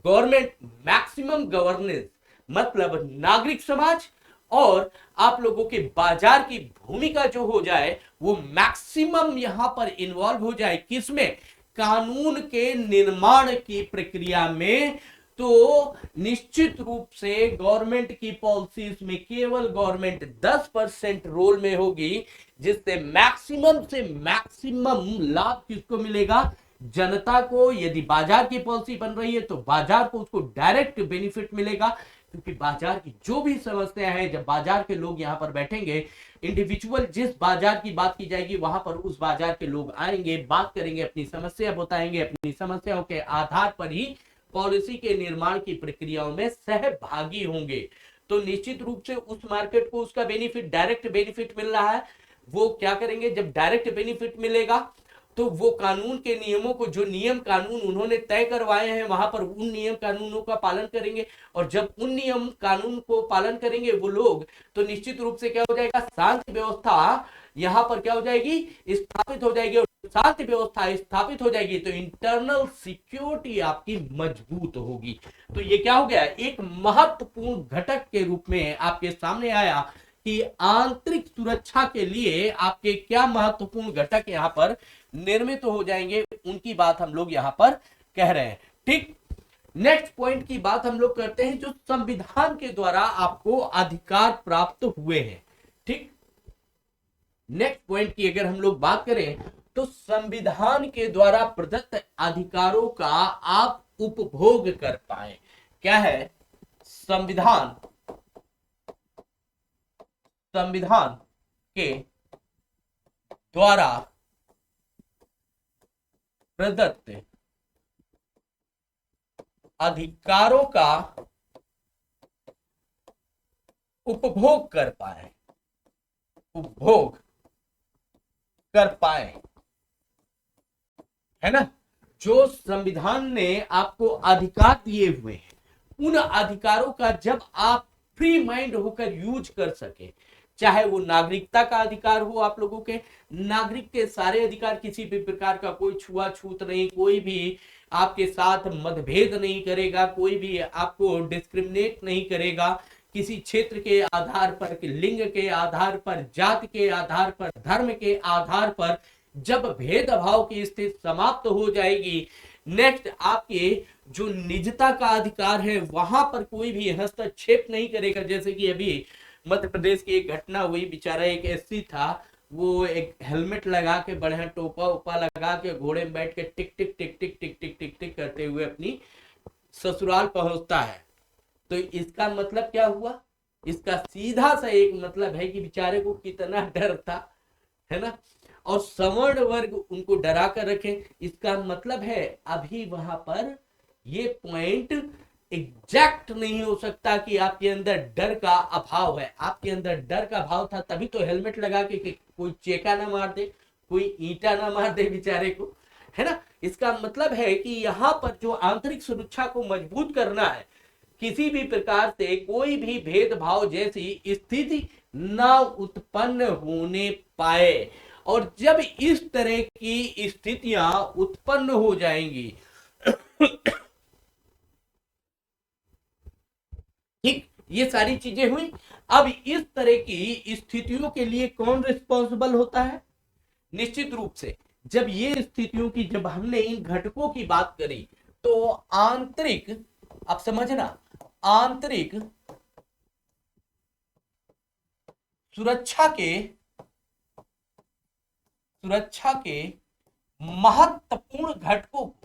गवर्नमेंट, मैक्सिमम गवर्नेंस, मतलब नागरिक समाज और आप लोगों के बाजार की भूमिका जो हो जाए वो मैक्सिमम यहां पर इन्वॉल्व हो जाए, किसमें, कानून के निर्माण की प्रक्रिया में। तो निश्चित रूप से गवर्नमेंट की पॉलिसीज में केवल गवर्नमेंट 10% रोल में होगी, जिससे मैक्सिमम से मैक्सिमम लाभ किसको मिलेगा, जनता को। यदि बाजार की पॉलिसी बन रही है तो बाजार को उसको डायरेक्ट बेनिफिट मिलेगा, क्योंकि बाजार की जो भी समस्या है, जब बाजार के लोग यहां पर बैठेंगे, इंडिविजुअल जिस बाजार की बात की जाएगी वहां पर उस बाजार के लोग आएंगे, बात करेंगे, अपनी समस्या बताएंगे, अपनी समस्याओं के आधार पर ही पॉलिसी के निर्माण की प्रक्रियाओं में सहभागी होंगे। तो निश्चित रूप से उस मार्केट को उसका बेनिफिट, डायरेक्ट बेनिफिट मिल रहा है। वो क्या करेंगे, जब डायरेक्ट बेनिफिट मिलेगा तो वो कानून के नियमों को, जो नियम कानून उन्होंने तय करवाए हैं वहां पर उन नियम कानूनों का पालन करेंगे। और जब उन नियम कानून को पालन करेंगे वो लोग, तो निश्चित रूप से क्या हो जाएगा, शांति व्यवस्था यहां पर क्या हो जाएगी, स्थापित हो जाएगी। और शांति व्यवस्था स्थापित हो जाएगी तो इंटरनल सिक्योरिटी आपकी मजबूत होगी। तो ये क्या हो गया, एक महत्वपूर्ण घटक के रूप में आपके सामने आया कि आंतरिक सुरक्षा के लिए आपके क्या महत्वपूर्ण घटक यहां पर निर्मित हो जाएंगे, उनकी बात हम लोग यहां पर कह रहे हैं। ठीक, नेक्स्ट पॉइंट की बात हम लोग करते हैं, जो संविधान के द्वारा आपको अधिकार प्राप्त हुए हैं। ठीक, नेक्स्ट पॉइंट की अगर हम लोग बात करें तो संविधान के द्वारा प्रदत्त अधिकारों का आप उपभोग कर पाए। क्या है, संविधान के द्वारा प्रदत्त अधिकारों का उपभोग कर पाए, है ना। जो संविधान ने आपको अधिकार दिए हुए हैं, उन अधिकारों का जब आप फ्री माइंड होकर यूज कर सके, चाहे वो नागरिकता का अधिकार हो, आप लोगों के नागरिक के सारे अधिकार, किसी भी प्रकार का कोई छुआछूत नहीं, कोई भी आपके साथ मतभेद नहीं करेगा, कोई भी आपको डिस्क्रिमिनेट नहीं करेगा, किसी क्षेत्र के आधार पर, लिंग के आधार पर, जाति के आधार पर, धर्म के आधार पर जब भेदभाव की स्थिति समाप्त हो जाएगी, नेक्स्ट आपके जो निजता का अधिकार है वहां पर कोई भी हस्तक्षेप नहीं करेगा। जैसे कि अभी मध्य प्रदेश की एक घटना हुई, बेचारा एक एससी था, वो एक हेलमेट लगा के, बढ़िया टोपा उपा लगा के, घोड़े में बैठ के टिक टिक टिक टिक टिक टिक टिक टिक करते हुए अपनी ससुराल पहुंचता है। तो इसका मतलब क्या हुआ, इसका सीधा सा एक मतलब है कि बेचारे को कितना डर था, है ना। और सवर्ण वर्ग उनको डरा कर रखे, इसका मतलब है अभी वहां पर ये पॉइंट एग्जैक्ट नहीं हो सकता कि आपके अंदर डर का अभाव है। आपके अंदर डर का भाव था तभी तो हेलमेट लगा के कोई चेका ना मार दे, कोई ईंटा ना मार दे बेचारे को, है ना। इसका मतलब है कि यहाँ पर जो आंतरिक सुरक्षा को मजबूत करना है, किसी भी प्रकार से कोई भी भेदभाव जैसी स्थिति ना उत्पन्न होने पाए। और जब इस तरह की स्थितियां उत्पन्न हो जाएंगी ठीक, ये सारी चीजें हुई। अब इस तरह की स्थितियों के लिए कौन रिस्पॉन्सिबल होता है, निश्चित रूप से जब ये स्थितियों की, जब हमने इन घटकों की बात करी तो आंतरिक, आप समझना, आंतरिक सुरक्षा के महत्वपूर्ण घटकों को,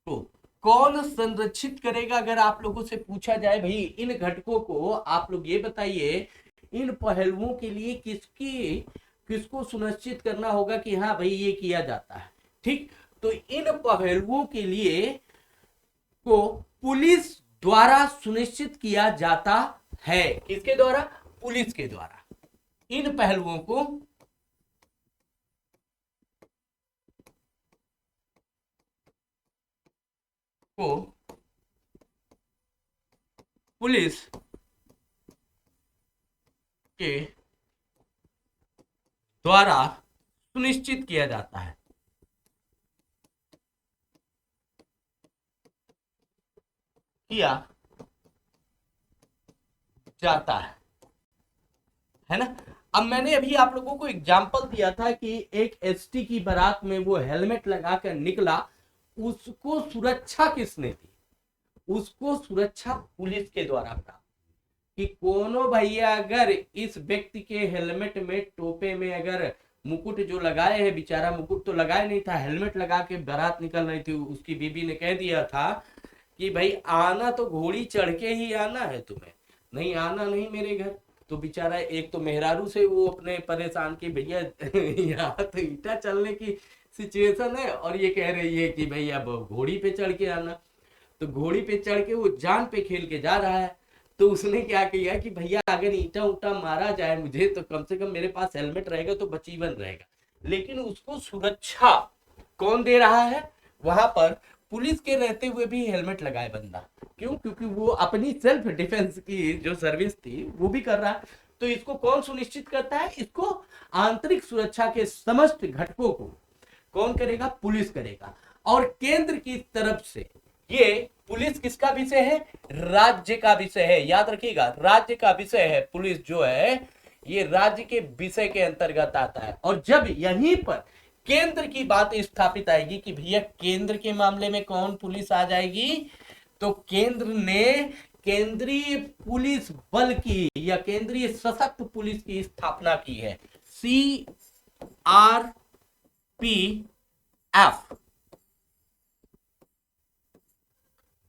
तो कौन संरक्षित करेगा। अगर आप लोगों से पूछा जाए भाई इन घटकों को आप लोग ये बताइए, इन पहलुओं के लिए किसको सुनिश्चित करना होगा कि हाँ भाई ये किया जाता है। ठीक, तो इन पहलुओं के लिए को पुलिस द्वारा सुनिश्चित किया जाता है। किसके द्वारा, पुलिस के द्वारा। इन पहलुओं को पुलिस के द्वारा सुनिश्चित किया जाता है, किया जाता है ना। अब मैंने अभी आप लोगों को एग्जांपल दिया था कि एक एसटी की बारात में वो हेलमेट लगाकर निकला, उसको सुरक्षा किसने दी, उसको सुरक्षा पुलिस के द्वारा प्राप्त। कि कोनो भैया अगर इस व्यक्ति के हेलमेट में, टोपे में अगर मुकुट जो लगाए है, बेचारा मुकुट तो लगाए नहीं था, हेलमेट लगा के बारात निकल रही थी, उसकी बीबी ने कह दिया था कि भाई आना तो घोड़ी चढ़ के ही आना है, तुम्हें नहीं आना नहीं मेरे घर, तो बेचारा एक तो मेहरारू से वो अपने परेशान की भैया यहाँ तो ईटा चलने की सिचुएशन है और ये कह रही है कि भैया घोड़ी पे चढ़ के आना। तो घोड़ी पे चढ़ के वो जान पे खेल के जा रहा है। तो उसने क्या किया कि भैया अगर ईटा उटा मारा जाए मुझे तो कम से कम मेरे पास हेलमेट रहेगा तो बचीवन रहेगा। लेकिन उसको सुरक्षा कौन दे रहा है? वहां पर पुलिस के रहते हुए भी हेलमेट लगाए बंदा। क्यों? क्योंकि वो अपनी सेल्फ डिफेंस की जो सर्विस थी वो भी कर रहा है। तो इसको कौन सुनिश्चित करता है? इसको आंतरिक सुरक्षा के समस्त घटकों को कौन करेगा? पुलिस करेगा। और केंद्र की तरफ से ये पुलिस किसका विषय है? राज्य का विषय है। याद रखिएगा, राज्य का विषय है। पुलिस जो है ये राज्य के विषय के अंतर्गत आता है। और जब यहीं पर केंद्र की बात स्थापित आएगी कि भैया केंद्र के मामले में कौन पुलिस आ जाएगी, तो केंद्र ने केंद्रीय पुलिस बल की या केंद्रीय सशक्त पुलिस की स्थापना की है, CRPF।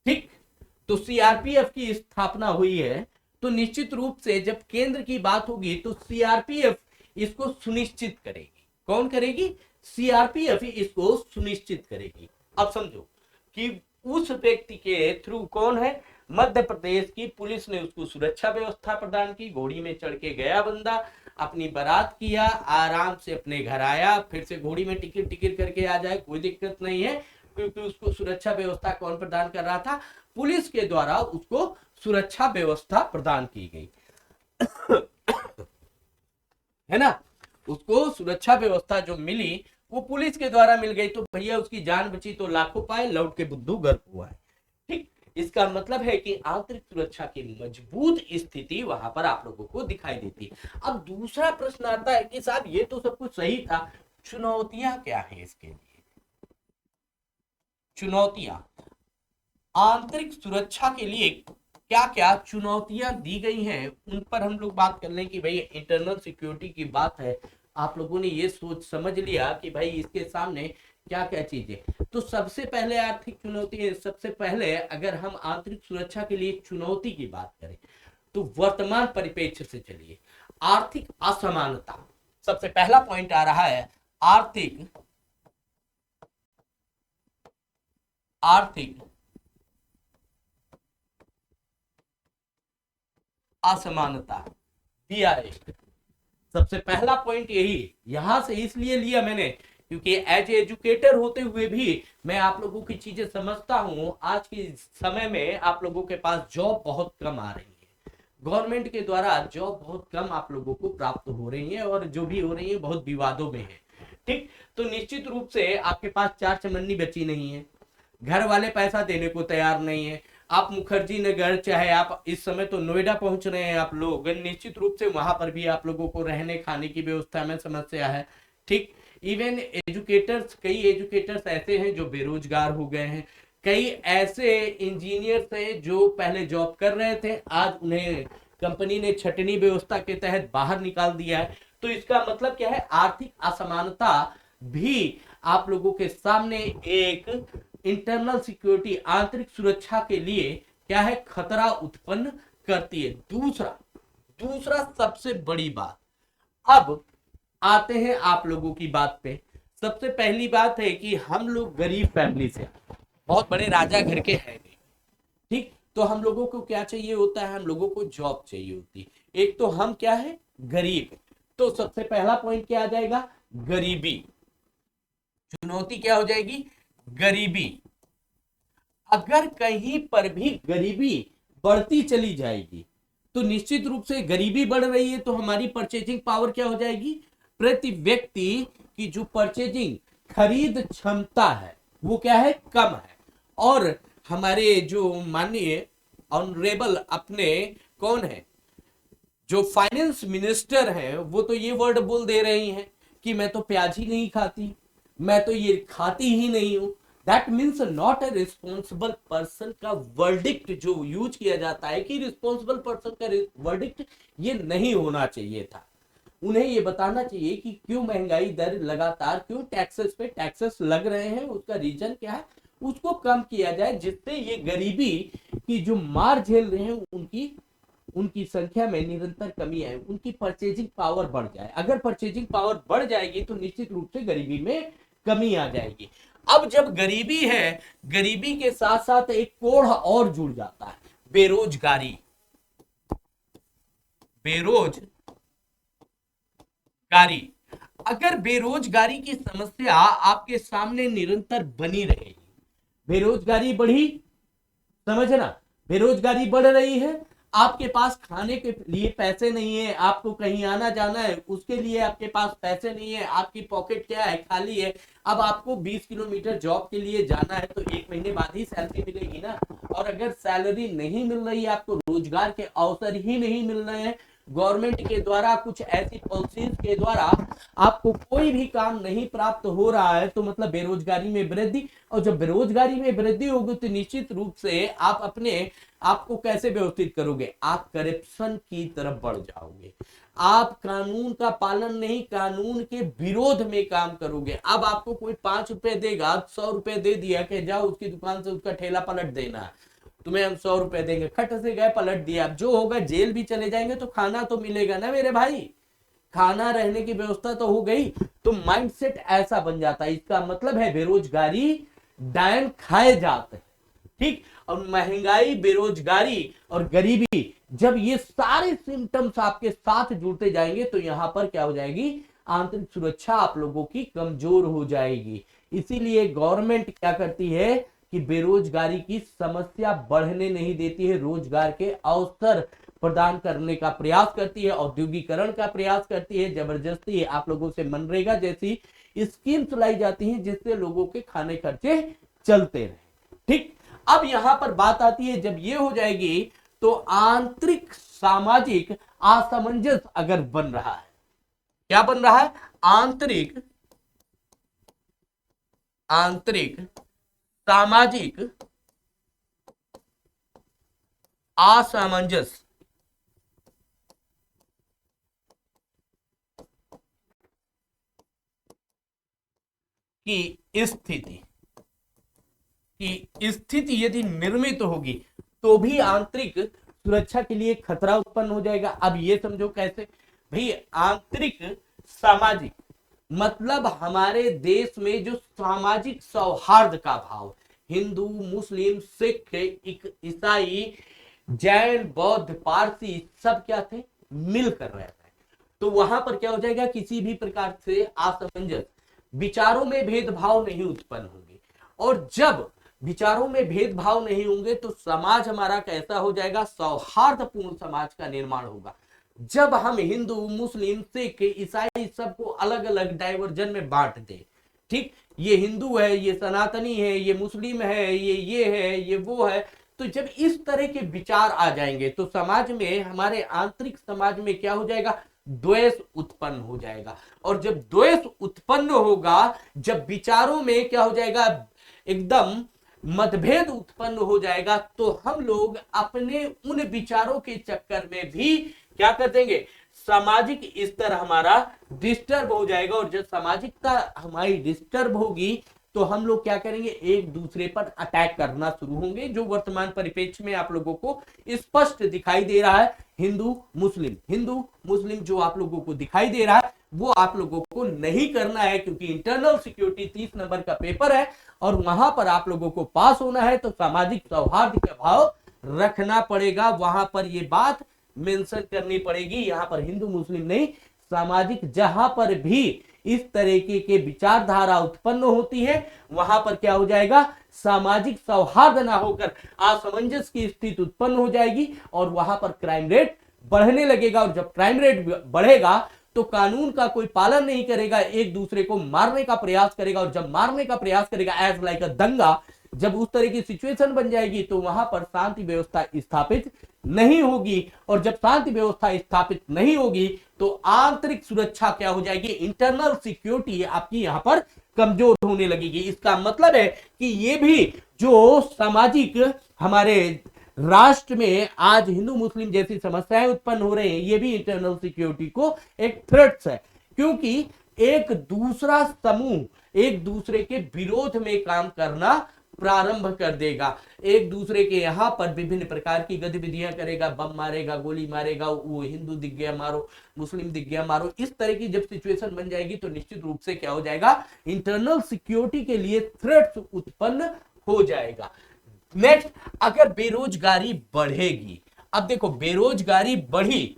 ठीक, तो सीआरपीएफ की स्थापना हुई है। तो निश्चित रूप से जब केंद्र की बात होगी तो सीआरपीएफ इसको सुनिश्चित करेगी। कौन करेगी? सीआरपीएफ इसको सुनिश्चित करेगी। अब समझो कि उस व्यक्ति के थ्रू कौन है? मध्य प्रदेश की पुलिस ने उसको सुरक्षा व्यवस्था प्रदान की। घोड़ी में चढ़ के गया बंदा, अपनी बारात किया, आराम से अपने घर आया, फिर से घोड़ी में टिकट टिकट करके आ जाए, कोई दिक्कत नहीं है, क्योंकि उसको सुरक्षा व्यवस्था कौन प्रदान कर रहा था? पुलिस के द्वारा उसको सुरक्षा व्यवस्था प्रदान की गई है ना। उसको सुरक्षा व्यवस्था जो मिली वो पुलिस के द्वारा मिल गई। तो भैया उसकी जान बची तो लाखों पाए, लौट के बुद्धू गर्क हुआ है। ठीक, इसका मतलब है कि आंतरिक सुरक्षा की मजबूत स्थिति वहां पर आप लोगों को दिखाई देती। अब दूसरा प्रश्न आता है कि साहब ये तो सब कुछ सही था, चुनौतियां क्या है इसके लिए? चुनौतियां, आंतरिक सुरक्षा के लिए क्या क्या चुनौतियां दी गई हैं उन पर हम लोग बात कर लें कि भाई इंटरनल सिक्योरिटी की बात है, आप लोगों ने ये सोच समझ लिया कि भाई इसके सामने क्या क्या चीजें। तो सबसे पहले आर्थिक चुनौती, सबसे पहले अगर हम आंतरिक सुरक्षा के लिए चुनौती की बात करें तो वर्तमान परिप्रेक्ष्य से चलिए, आर्थिक असमानता सबसे पहला पॉइंट आ रहा है। आर्थिक असमानता दिया है। सबसे पहला पॉइंट यही, यहां से इसलिए लिया मैंने क्योंकि एज एजुकेटर होते हुए भी मैं आप लोगों की चीजें समझता हूं। आज के समय में आप लोगों के पास जॉब बहुत कम आ रही है, गवर्नमेंट के द्वारा जॉब बहुत कम आप लोगों को प्राप्त हो रही है, और जो भी हो रही है बहुत विवादों में है। ठीक, तो निश्चित रूप से आपके पास चार चमन्नी बची नहीं है, घर वाले पैसा देने को तैयार नहीं है। आप मुखर्जी नगर, चाहे आप इस समय तो नोएडा पहुंच रहे हैं आप लोग, निश्चित रूप से वहां पर भी आप लोगों को रहने खाने की व्यवस्था में समस्या है। ठीक, इवन एजुकेटर्स, कई एजुकेटर्स ऐसे हैं जो बेरोजगार हो गए हैं, कई ऐसे इंजीनियर्स हैं जो पहले जॉब कर रहे थे, आज उन्हें कंपनी ने छटनी व्यवस्था के तहत बाहर निकाल दिया है। तो इसका मतलब क्या है? आर्थिक असमानता भी आप लोगों के सामने एक इंटरनल सिक्योरिटी, आंतरिक सुरक्षा के लिए क्या है? खतरा उत्पन्न करती है। दूसरा सबसे बड़ी बात, अब आते हैं आप लोगों की बात पे। सबसे पहली बात है कि हम लोग गरीब फैमिली से, बहुत बड़े राजा घर के हैं नहीं। ठीक, तो हम लोगों को क्या चाहिए होता है? हम लोगों को जॉब चाहिए होती है। एक तो हम क्या है? गरीब। तो सबसे पहला पॉइंट क्या आ जाएगा? गरीबी। चुनौती क्या हो जाएगी? गरीबी। अगर कहीं पर भी गरीबी बढ़ती चली जाएगी तो निश्चित रूप से गरीबी बढ़ रही है तो हमारी परचेजिंग पावर क्या हो जाएगी? प्रति व्यक्ति की जो परचेजिंग खरीद क्षमता है वो क्या है? कम है। और हमारे जो माननीय ऑनरेबल अपने कौन है, जो फाइनेंस मिनिस्टर हैं, वो तो ये वर्ड बोल दे रही हैं कि मैं तो प्याज ही नहीं खाती, मैं तो ये खाती ही नहीं हूं। That means not a responsible person का वर्डिक्ट जो यूज किया जाता है कि रिस्पॉन्सिबल पर्सन का वर्डिक्ट ये नहीं होना चाहिए था। उन्हें ये बताना चाहिए कि क्यों महंगाई दर लगातार, क्यों टैक्सेस पे टैक्सेस लग रहे हैं, उसका रीजन क्या है, उसको कम किया जाए जिससे ये गरीबी की जो मार झेल रहे हैं उनकी उनकी संख्या में निरंतर कमी आए, उनकी परचेजिंग पावर बढ़ जाए। अगर परचेजिंग पावर बढ़ जाएगी तो निश्चित रूप से गरीबी में कमी आ जाएगी। अब जब गरीबी है, गरीबी के साथ साथ एक कोढ़ और जुड़ जाता है, बेरोजगारी। बेरोजगारी, अगर बेरोजगारी की समस्या आपके सामने निरंतर बनी रहेगी, बेरोजगारी बढ़ी, समझना, बेरोजगारी बढ़ रही है, आपके पास खाने के लिए पैसे नहीं है, आपको कहीं आना जाना है उसके लिए आपके पास पैसे नहीं है, आपकी पॉकेट क्या है, खाली है। अब आपको 20 किलोमीटर जॉब के लिए जाना है तो 1 महीने बाद ही सैलरी मिलेगी ना। और अगर सैलरी नहीं मिल रही है, आपको रोजगार के अवसर ही नहीं मिल रहे हैं, गवर्नमेंट के द्वारा कुछ ऐसी पॉलिसीज के द्वारा आपको कोई भी काम नहीं प्राप्त हो रहा है, तो मतलब बेरोजगारी में वृद्धि। और जब बेरोजगारी में वृद्धि होगी तो निश्चित रूप से आप अपने आपको कैसे व्यवस्थित करोगे, आप करप्शन की तरफ बढ़ जाओगे, आप कानून का पालन नहीं, कानून के विरोध में काम करोगे। अब आपको कोई 5 रुपए देगा, 100 रुपए दे दिया कि जाओ उसकी दुकान से उसका ठेला पलट देना है, तुम्हें हम 100 रुपए देंगे, खट से गए पलट दिया, अब जो होगा जेल भी चले जाएंगे तो खाना तो मिलेगा ना मेरे भाई, खाना रहने की व्यवस्था तो हो गई। तो माइंडसेट ऐसा बन जाता है, इसका मतलब है बेरोजगारी डायन खाए जाते हैं, ठीक। और महंगाई, बेरोजगारी और गरीबी, जब ये सारे सिम्टम्स आपके साथ जुड़ते जाएंगे तो यहां पर क्या हो जाएगी, आंतरिक सुरक्षा आप लोगों की कमजोर हो जाएगी। इसीलिए गवर्नमेंट क्या करती है कि बेरोजगारी की समस्या बढ़ने नहीं देती है, रोजगार के अवसर प्रदान करने का प्रयास करती है, औद्योगिकरण का प्रयास करती है, जबरदस्ती आप लोगों से मनरेगा जैसी स्कीम चलाई जाती है जिससे लोगों के खाने खर्चे चलते रहे, ठीक। अब यहां पर बात आती है, जब ये हो जाएगी तो आंतरिक सामाजिक असमंजस अगर बन रहा है, क्या बन रहा है, आंतरिक सामाजिक असमंजस की स्थिति यदि निर्मित होगी तो भी आंतरिक सुरक्षा के लिए खतरा उत्पन्न हो जाएगा। अब ये समझो कैसे भाई, आंतरिक सामाजिक मतलब हमारे देश में जो सामाजिक सौहार्द का भाव, हिंदू, मुस्लिम, सिख, ईसाई, जैन, बौद्ध, पारसी सब क्या थे, मिलकर रहते हैं। तो वहां पर क्या हो जाएगा, किसी भी प्रकार से असमंजस, विचारों में भेदभाव नहीं उत्पन्न होंगे। और जब विचारों में भेदभाव नहीं होंगे तो समाज हमारा कैसा हो जाएगा, सौहार्दपूर्ण समाज का निर्माण होगा। जब हम हिंदू, मुस्लिम, सिख, ईसाई सबको अलग अलग डाइवर्जन में बांट दे, ठीक, ये हिंदू है, ये सनातनी है, ये मुस्लिम है, ये है, ये वो है, तो जब इस तरह के विचार आ जाएंगे तो समाज में, हमारे आंतरिक समाज में क्या हो जाएगा, द्वेष उत्पन्न हो जाएगा। और जब द्वेष उत्पन्न होगा, जब विचारों में क्या हो जाएगा, एकदम मतभेद उत्पन्न हो जाएगा, तो हम लोग अपने उन विचारों के चक्कर में भी क्या कर देंगे, सामाजिक स्तर हमारा डिस्टर्ब हो जाएगा। और जब सामाजिकता हमारी डिस्टर्ब होगी तो हम लोग क्या करेंगे, एक दूसरे पर अटैक करना शुरू होंगे, जो वर्तमान परिप्रेक्ष्य में आप लोगों को स्पष्ट दिखाई दे रहा है। हिंदू मुस्लिम जो आप लोगों को दिखाई दे रहा है वो आप लोगों को नहीं करना है, क्योंकि इंटरनल सिक्योरिटी 30 नंबर का पेपर है और वहां पर आप लोगों को पास होना है, तो सामाजिक सौहार्द का भाव रखना पड़ेगा। वहां पर ये बात मेंशन करनी पड़ेगी, यहां पर हिंदू मुस्लिम नहीं, सामाजिक, जहां पर भी इस तरीके के विचारधारा उत्पन्न होती है वहां पर क्या हो जाएगा, सामाजिक सौहार्द ना होकर असमंजस की स्थिति उत्पन्न हो जाएगी और वहां पर क्राइम रेट बढ़ने लगेगा। और जब क्राइम रेट बढ़ेगा तो कानून का कोई पालन नहीं करेगा, एक दूसरे को मारने का प्रयास करेगा, और जब मारने का प्रयास करेगा एज लाइक अ दंगा, जब उस तरह की सिचुएशन बन जाएगी तो वहां पर शांति व्यवस्था स्थापित नहीं होगी। और जब शांति व्यवस्था स्थापित नहीं होगी तो आंतरिक सुरक्षा क्या हो जाएगी, इंटरनल सिक्योरिटी आपकी यहां पर कमजोर होने लगेगी। इसका मतलब है कि ये भी जो सामाजिक हमारे राष्ट्र में आज हिंदू मुस्लिम जैसी समस्याएं उत्पन्न हो रही हैं, ये भी इंटरनल सिक्योरिटी को एक थ्रेट है, क्योंकि एक दूसरा समूह एक दूसरे के विरोध में काम करना प्रारंभ कर देगा, एक दूसरे के यहाँ पर विभिन्न प्रकार की गतिविधियां करेगा, बम मारेगा, गोली मारेगा, वो हिंदू दिख गया मारो, मुस्लिम दिख गया मारो। इस तरह की जब सिचुएशन बन जाएगी तो निश्चित रूप से क्या हो जाएगा, इंटरनल सिक्योरिटी के लिए थ्रेट्स उत्पन्न हो जाएगा। नेक्स्ट, अगर बेरोजगारी बढ़ेगी, अब देखो बेरोजगारी बढ़ी,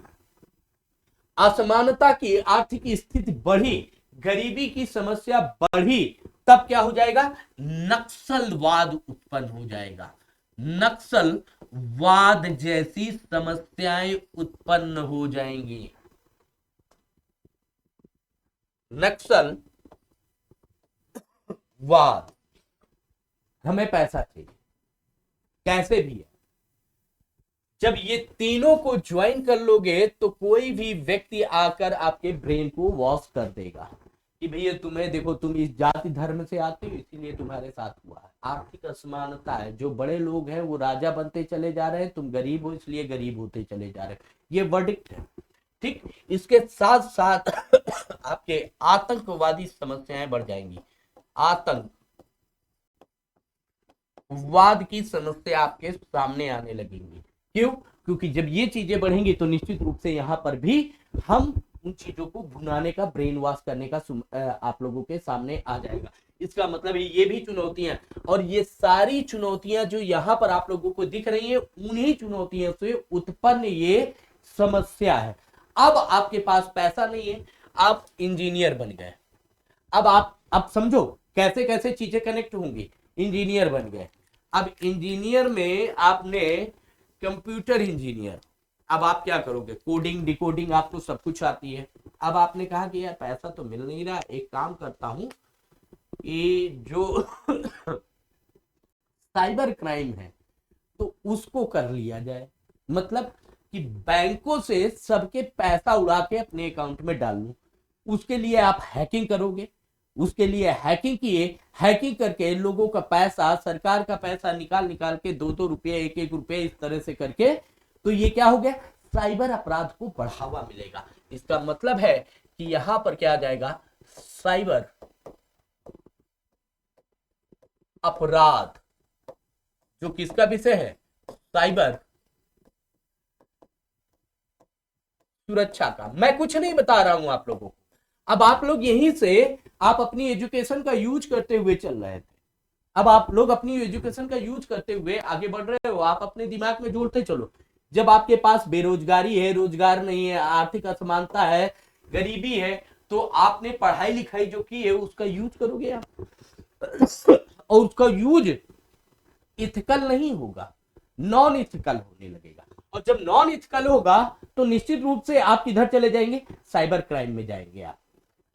असमानता की आर्थिक स्थिति बढ़ी, गरीबी की समस्या बढ़ी, तब क्या हो जाएगा, नक्सलवाद उत्पन्न हो जाएगा, नक्सलवाद जैसी समस्याएं उत्पन्न हो जाएंगी। नक्सलवाद, हमें पैसा चाहिए कैसे भी है, जब ये तीनों को ज्वाइन कर लोगे तो कोई भी व्यक्ति आकर आपके ब्रेन को वॉश कर देगा कि भैया तुम्हें देखो, तुम इस जाति धर्म से आते हो इसीलिए तुम्हारे साथ हुआ है। आर्थिक असमानता है, जो बड़े लोग हैं वो राजा बनते चले जा रहे हैं, तुम गरीब हो इसलिए गरीब होते चले जा रहे हो, ये वर्डिक्ट है। ठीक, इसके साथ साथ आपके आतंकवादी समस्याएं बढ़ जाएंगी, आतंकवाद की समस्या आपके सामने आने लगेंगी। क्यों? क्योंकि जब ये चीजें बढ़ेंगी तो निश्चित रूप से यहां पर भी हम उन चीजों को भुनाने का, ब्रेन वॉश करने का आप लोगों के सामने आ जाएगा। इसका मतलब ये भी चुनौतियां, और ये सारी चुनौतियां जो यहां पर आप लोगों को दिख रही है, उन्हीं चुनौतियों से उत्पन्न ये समस्या है। अब आपके पास पैसा नहीं है, आप इंजीनियर बन गए, अब समझो कैसे कैसे चीजें कनेक्ट होंगी। इंजीनियर बन गए, अब इंजीनियर में आपने कंप्यूटर इंजीनियर, अब आप क्या करोगे, कोडिंग डिकोडिंग आपको सब कुछ आती है। अब आपने कहा कि यार पैसा तो मिल नहीं रहा, एक काम करता हूं, ये जो साइबर क्राइम है तो उसको कर लिया जाए, मतलब कि बैंकों से सबके पैसा उड़ा के अपने अकाउंट में डाल लूं। उसके लिए आप हैकिंग करोगे, उसके लिए हैकिंग किए, हैकिंग करके लोगों का पैसा, सरकार का पैसा निकाल के 2-2 रुपये, 1-1 रुपये इस तरह से करके, तो ये क्या हो गया, साइबर अपराध को बढ़ावा मिलेगा। इसका मतलब है कि यहां पर क्या आ जाएगा, साइबर अपराध, जो किसका विषय है, साइबर सुरक्षा का। मैं कुछ नहीं बता रहा हूं आप लोगों को, अब आप लोग यहीं से आप अपनी एजुकेशन का यूज करते हुए चल रहे थे, अब आप लोग अपनी एजुकेशन का यूज करते हुए आगे बढ़ रहे हो, आप अपने दिमाग में जोड़ते चलो। जब आपके पास बेरोजगारी है, रोजगार नहीं है, आर्थिक असमानता है, गरीबी है, तो आपने पढ़ाई लिखाई जो की है उसका यूज करोगे आप, और उसका यूज इथिकल नहीं होगा, नॉन इथिकल होने लगेगा। और जब नॉन इथिकल होगा तो निश्चित रूप से आप किधर चले जाएंगे, साइबर क्राइम में जाएंगे आप।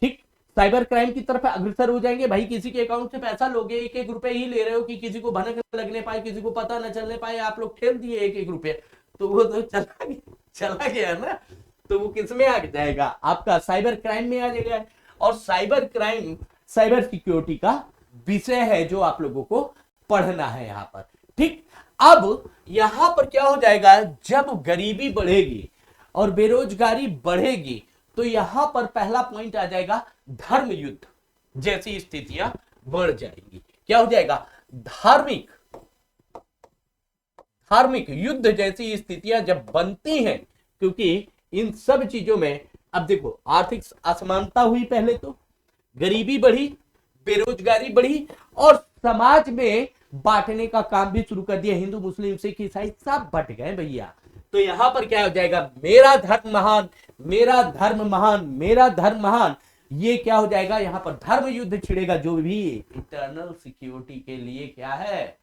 ठीक, साइबर क्राइम की तरफ अग्रसर हो जाएंगे। भाई किसी के अकाउंट से पैसा लोगे, 1-1 रुपए ही ले रहे हो कि किसी को भनक लगने पाए, किसी को पता न चलने पाए, आप लोग ठेल दिए 1-1 रुपये, तो वो तो चला गया ना, तो वो किस में आ जाएगा, आपका साइबर क्राइम में आ जाएगा। और साइबर क्राइम साइबर सिक्योरिटी का विषय है जो आप लोगों को पढ़ना है यहां पर। ठीक, अब यहां पर क्या हो जाएगा, जब गरीबी बढ़ेगी और बेरोजगारी बढ़ेगी तो यहां पर पहला पॉइंट आ जाएगा, धर्म युद्ध जैसी स्थितियां बढ़ जाएंगी। क्या हो जाएगा, धार्मिक युद्ध जैसी स्थितियां जब बनती हैं, क्योंकि इन सब चीजों में, अब देखो आर्थिक असमानता हुई, पहले तो गरीबी बढ़ी, बेरोजगारी बढ़ी, और समाज में बांटने का काम भी शुरू कर दिया, हिंदू मुस्लिम सिख ईसाई सब बट गए भैया। तो यहां पर क्या हो जाएगा, मेरा धर्म महान, मेरा धर्म महान, मेरा धर्म महान, ये क्या हो जाएगा, यहां पर धर्म युद्ध छिड़ेगा, जो भी इंटरनल सिक्योरिटी के लिए क्या है,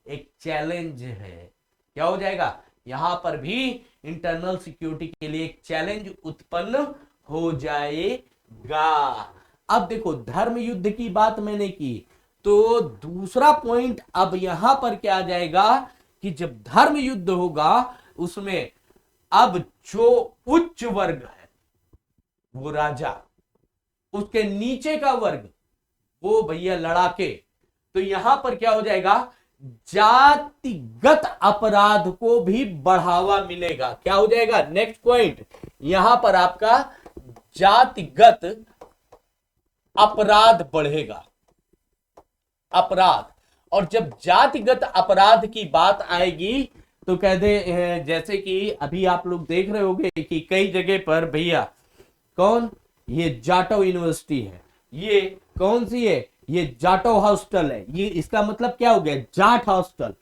एक चैलेंज है। क्या हो जाएगा, यहां पर भी इंटरनल सिक्योरिटी के लिए एक चैलेंज उत्पन्न हो जाएगा। अब देखो धर्म युद्ध की बात मैंने की, तो दूसरा पॉइंट अब यहां पर क्या आ जाएगा कि जब धर्म युद्ध होगा उसमें अब जो उच्च वर्ग है वो राजा, उसके नीचे का वर्ग वो भैया लड़ाके, तो यहां पर क्या हो जाएगा, जातिगत अपराध को भी बढ़ावा मिलेगा। क्या हो जाएगा, नेक्स्ट पॉइंट, यहां पर आपका जातिगत अपराध बढ़ेगा, अपराध, और जब जातिगत अपराध की बात आएगी तो कहते हैं, जैसे कि अभी आप लोग देख रहे होंगे कि कई जगह पर भैया कौन, ये जाटो यूनिवर्सिटी है, ये कौन सी है, ये जाटो हॉस्टल है, ये इसका मतलब क्या हो गया, जाट हॉस्टल,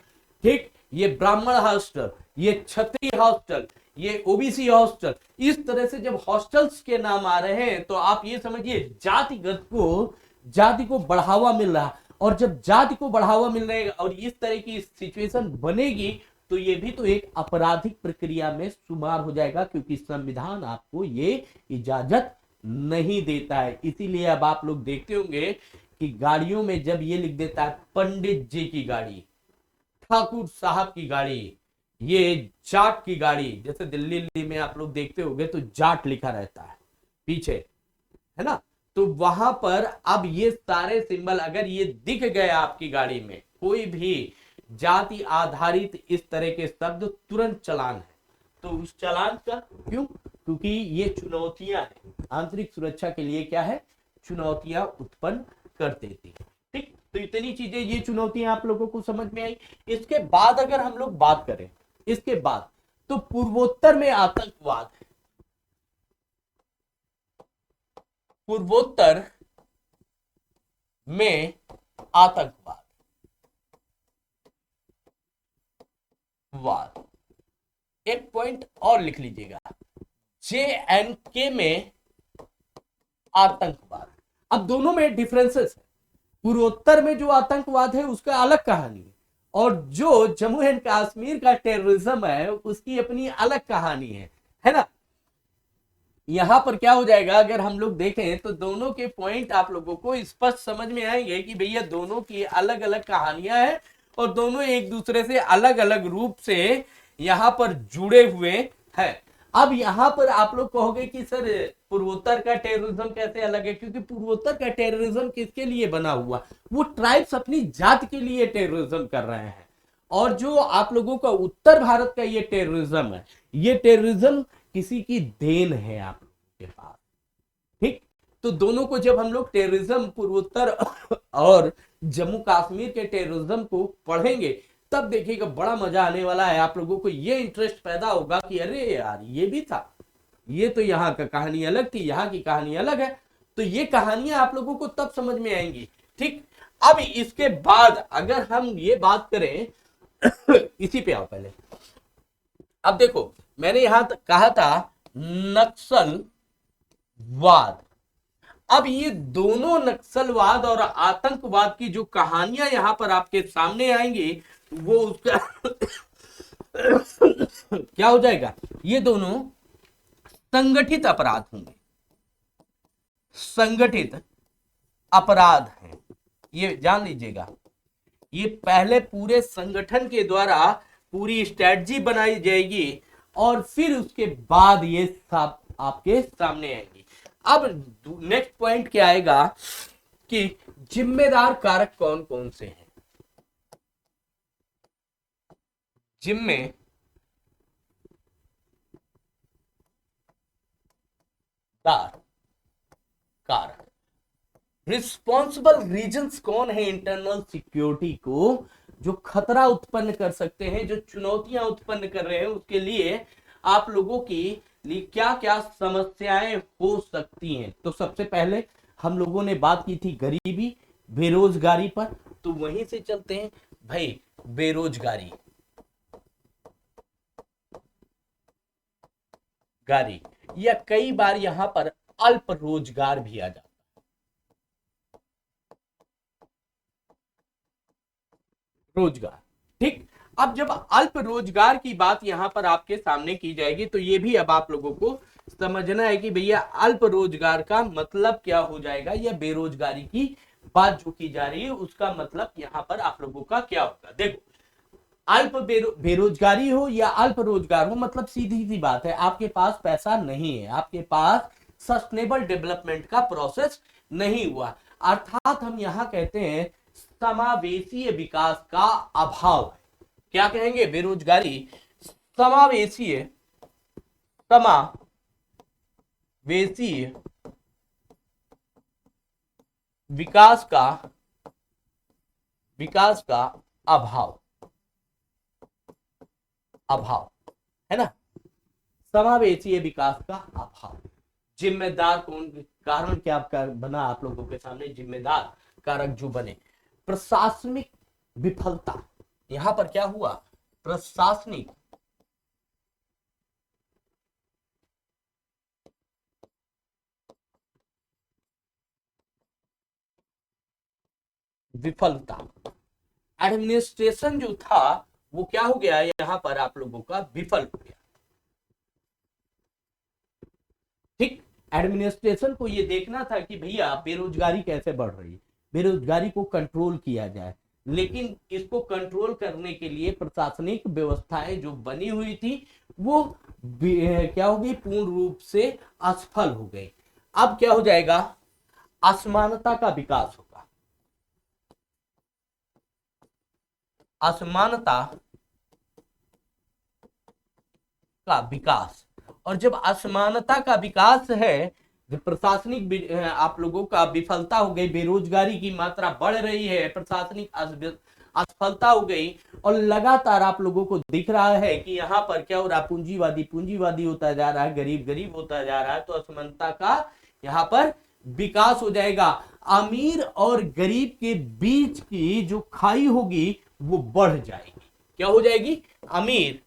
ठीक, ये ब्राह्मण हॉस्टल, ये क्षत्रिय हॉस्टल, ये ओबीसी हॉस्टल। इस तरह से जब हॉस्टल्स के नाम आ रहे हैं तो आप ये समझिए जाति को बढ़ावा मिल रहा, और जब जाति को बढ़ावा मिल रहा है और इस तरह की सिचुएशन बनेगी तो ये भी तो एक आपराधिक प्रक्रिया में शुमार हो जाएगा, क्योंकि संविधान आपको ये इजाजत नहीं देता है। इसीलिए अब आप लोग देखते होंगे कि गाड़ियों में जब ये लिख देता है पंडित जी की गाड़ी, ठाकुर साहब की गाड़ी, ये जाट की गाड़ी, जैसे दिल्ली में आप लोग देखते होंगे तो जाट लिखा रहता है पीछे, है ना, तो वहां पर अब ये सारे सिंबल अगर ये दिख गए आपकी गाड़ी में, कोई भी जाति आधारित इस तरह के शब्द, तुरंत चालान है। तो उस चालान का क्यों, क्योंकि ये चुनौतियां हैं, आंतरिक सुरक्षा के लिए क्या है, चुनौतियां उत्पन्न कर देती है। ठीक, तो इतनी चीजें, ये चुनौतियां आप लोगों को समझ में आई। इसके बाद अगर हम लोग बात करें, इसके बाद तो पूर्वोत्तर में आतंकवाद, पूर्वोत्तर में आतंकवाद वाद, एक पॉइंट और लिख लीजिएगा, JNK में आतंकवाद। अब दोनों में डिफरेंसेस है, पूर्वोत्तर में जो आतंकवाद है उसका अलग कहानी है, और जो जम्मू एंड कश्मीर का टेररिज्म है उसकी अपनी अलग कहानी है ना। यहां पर क्या हो जाएगा, अगर हम लोग देखें तो दोनों के पॉइंट आप लोगों को स्पष्ट समझ में आएंगे कि भैया दोनों की अलग अलग कहानियां हैं और दोनों एक दूसरे से अलग अलग रूप से यहां पर जुड़े हुए हैं। अब यहां पर आप लोग कहोगे कि सर पूर्वोत्तर का टेररिज्म कैसे अलग है, क्योंकि पूर्वोत्तर का टेररिज्म किसके लिए बना हुआ, वो ट्राइब्स अपनी जात के लिए टेररिज्म कर रहे हैं, और जो आप लोगों का उत्तर भारत का ये टेररिज्म है, ये टेररिज्म किसी की देन है आप लोगों के पास। ठीक, तो दोनों को जब हम लोग टेररिज्म पूर्वोत्तर और जम्मू कश्मीर के टेररिज्म को पढ़ेंगे तब देखिएगा बड़ा मजा आने वाला है। आप लोगों को ये इंटरेस्ट पैदा होगा कि अरे यार ये भी था, ये तो यहाँ का कहानी अलग थी, यहाँ की कहानी अलग है। तो ये कहानियां आप लोगों को तब समझ में आएंगी। ठीक, अब इसके बाद अगर हम ये बात करें इसी पे आओ पहले। अब देखो मैंने यहां तक कहा था नक्सलवाद। अब ये दोनों नक्सलवाद और आतंकवाद की जो कहानियां यहां पर आपके सामने आएंगी वो उसका क्या हो जाएगा, ये दोनों संगठित अपराध होंगे, संगठित अपराध हैं, ये जान लीजिएगा। ये पहले पूरे संगठन के द्वारा पूरी स्ट्रेटजी बनाई जाएगी और फिर उसके बाद ये सब आपके सामने आएंगी। अब नेक्स्ट पॉइंट क्या आएगा कि जिम्मेदार कारक कौन कौन से हैं, जिम्मेदार कारक, रिस्पॉन्सिबल रीजंस कौन है इंटरनल सिक्योरिटी को जो खतरा उत्पन्न कर सकते हैं, जो चुनौतियां उत्पन्न कर रहे हैं, उसके लिए आप लोगों की लिए क्या क्या समस्याएं हो सकती हैं। तो सबसे पहले हम लोगों ने बात की थी गरीबी बेरोजगारी पर, तो वहीं से चलते हैं भाई, बेरोजगारी गारी, या कई बार यहां पर अल्प रोजगार भी आ जाता है, रोजगार। ठीक, अब जब अल्प रोजगार की बात यहां पर आपके सामने की जाएगी तो ये भी अब आप लोगों को समझना है कि भैया अल्प रोजगार का मतलब क्या हो जाएगा, या बेरोजगारी की बात जो की जा रही है उसका मतलब यहां पर आप लोगों का क्या होगा। देखो अल्प बेरोजगारी हो या अल्प रोजगार हो, मतलब सीधी सी बात है, आपके पास पैसा नहीं है, आपके पास सस्टेनेबल डेवलपमेंट का प्रोसेस नहीं हुआ, अर्थात हम यहां कहते हैं समावेशीय विकास का अभाव है। क्या कहेंगे, बेरोजगारी समावेशीय विकास का विकास का अभाव, अभाव है ना, समावेशीय विकास का अभाव। जिम्मेदार कौन, कारण क्या बना आप लोगों के सामने, जिम्मेदार कारक जो बने, प्रशासनिक विफलता। यहां पर क्या हुआ, प्रशासनिक विफलता, एडमिनिस्ट्रेशन जो था वो क्या हो गया, यहां पर आप लोगों का विफल हो गया। ठीक, एडमिनिस्ट्रेशन को ये देखना था कि भैया बेरोजगारी कैसे बढ़ रही है, बेरोजगारी को कंट्रोल किया जाए, लेकिन इसको कंट्रोल करने के लिए प्रशासनिक व्यवस्थाएं जो बनी हुई थी वो क्या होगी, पूर्ण रूप से असफल हो गई। अब क्या हो जाएगा, असमानता का विकास होगा, असमानता का विकास। और जब असमानता का विकास है, जब प्रशासनिक आप लोगों का विफलता हो गई, बेरोजगारी की मात्रा बढ़ रही है, प्रशासनिक असफलता हो गई, और लगातार आप लोगों को दिख रहा है कि यहाँ पर क्या हो रहा, पूंजीवादी पूंजीवादी होता जा रहा है, गरीब गरीब होता जा रहा है, तो असमानता का यहाँ पर विकास हो जाएगा। अमीर और गरीब के बीच की जो खाई होगी वो बढ़ जाएगी। क्या हो जाएगी, अमीर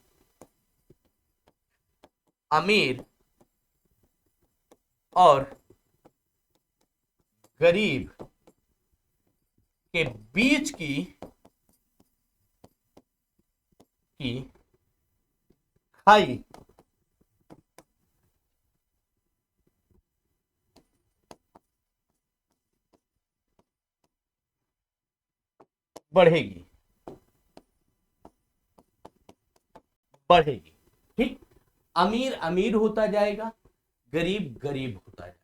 अमीर और गरीब के बीच की खाई बढ़ेगी, बढ़ेगी। ठीक, अमीर अमीर होता जाएगा, गरीब गरीब होता जाएगा।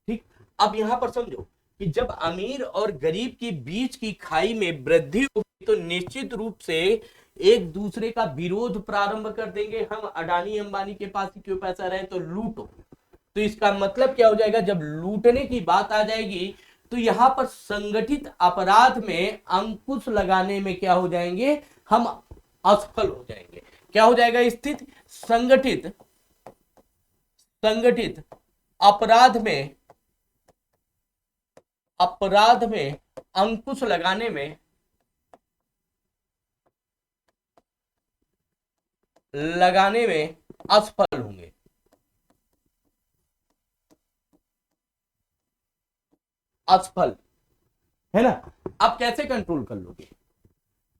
ठीक, अब यहां पर समझो कि जब अमीर और गरीब के बीच की खाई में वृद्धि होगी तो निश्चित रूप से एक दूसरे का विरोध प्रारंभ कर देंगे। हम अडानी अंबानी के पास ही क्यों पैसा रहे, तो लूटो। तो इसका मतलब क्या हो जाएगा, जब लूटने की बात आ जाएगी तो यहां पर संगठित अपराध में अंकुश लगाने में क्या हो जाएंगे, हम असफल हो जाएंगे। क्या हो जाएगा स्थिति, संगठित संगठित अपराध में अंकुश लगाने में असफल होंगे। असफल है ना। अब कैसे कंट्रोल कर लोगे,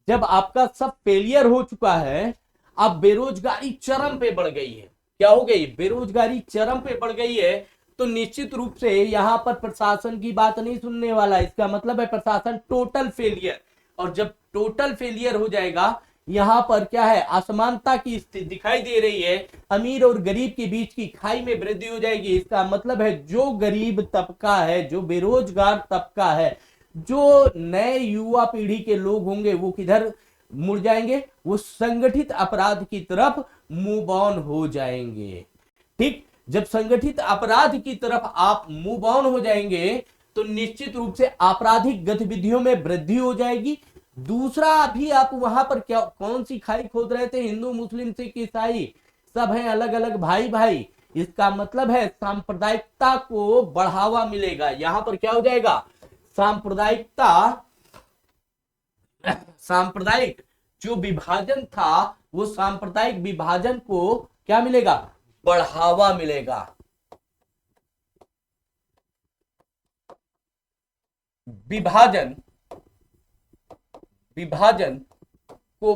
जब आपका सब फेलियर हो चुका है, अब बेरोजगारी चरम पे बढ़ गई है। क्या हो गई, बेरोजगारी चरम पे बढ़ गई है, तो निश्चित रूप से यहां पर प्रशासन की बात नहीं सुनने वाला। इसका मतलब है प्रशासन टोटल फेलियर। और जब टोटल फेलियर हो जाएगा, यहां पर क्या है, असमानता की स्थिति दिखाई दे रही है, अमीर और गरीब के बीच की खाई में वृद्धि हो जाएगी। इसका मतलब है जो गरीब तबका है, जो बेरोजगार तबका है, जो नए युवा पीढ़ी के लोग होंगे, वो किधर मुड़ जाएंगे, वो संगठित अपराध की तरफ मूव ऑन हो जाएंगे। ठीक, जब संगठित अपराध की तरफ आप मूव ऑन हो जाएंगे तो निश्चित रूप से आपराधिक गतिविधियों में वृद्धि हो जाएगी। दूसरा, अभी आप वहां पर क्या कौन सी खाई खोद रहे थे, हिंदू मुस्लिम सिख ईसाई सब हैं अलग अलग भाई भाई। इसका मतलब है सांप्रदायिकता को बढ़ावा मिलेगा। यहां पर क्या हो जाएगा, सांप्रदायिकता, सांप्रदायिक जो विभाजन था वो सांप्रदायिक विभाजन को क्या मिलेगा, बढ़ावा मिलेगा। विभाजन विभाजन को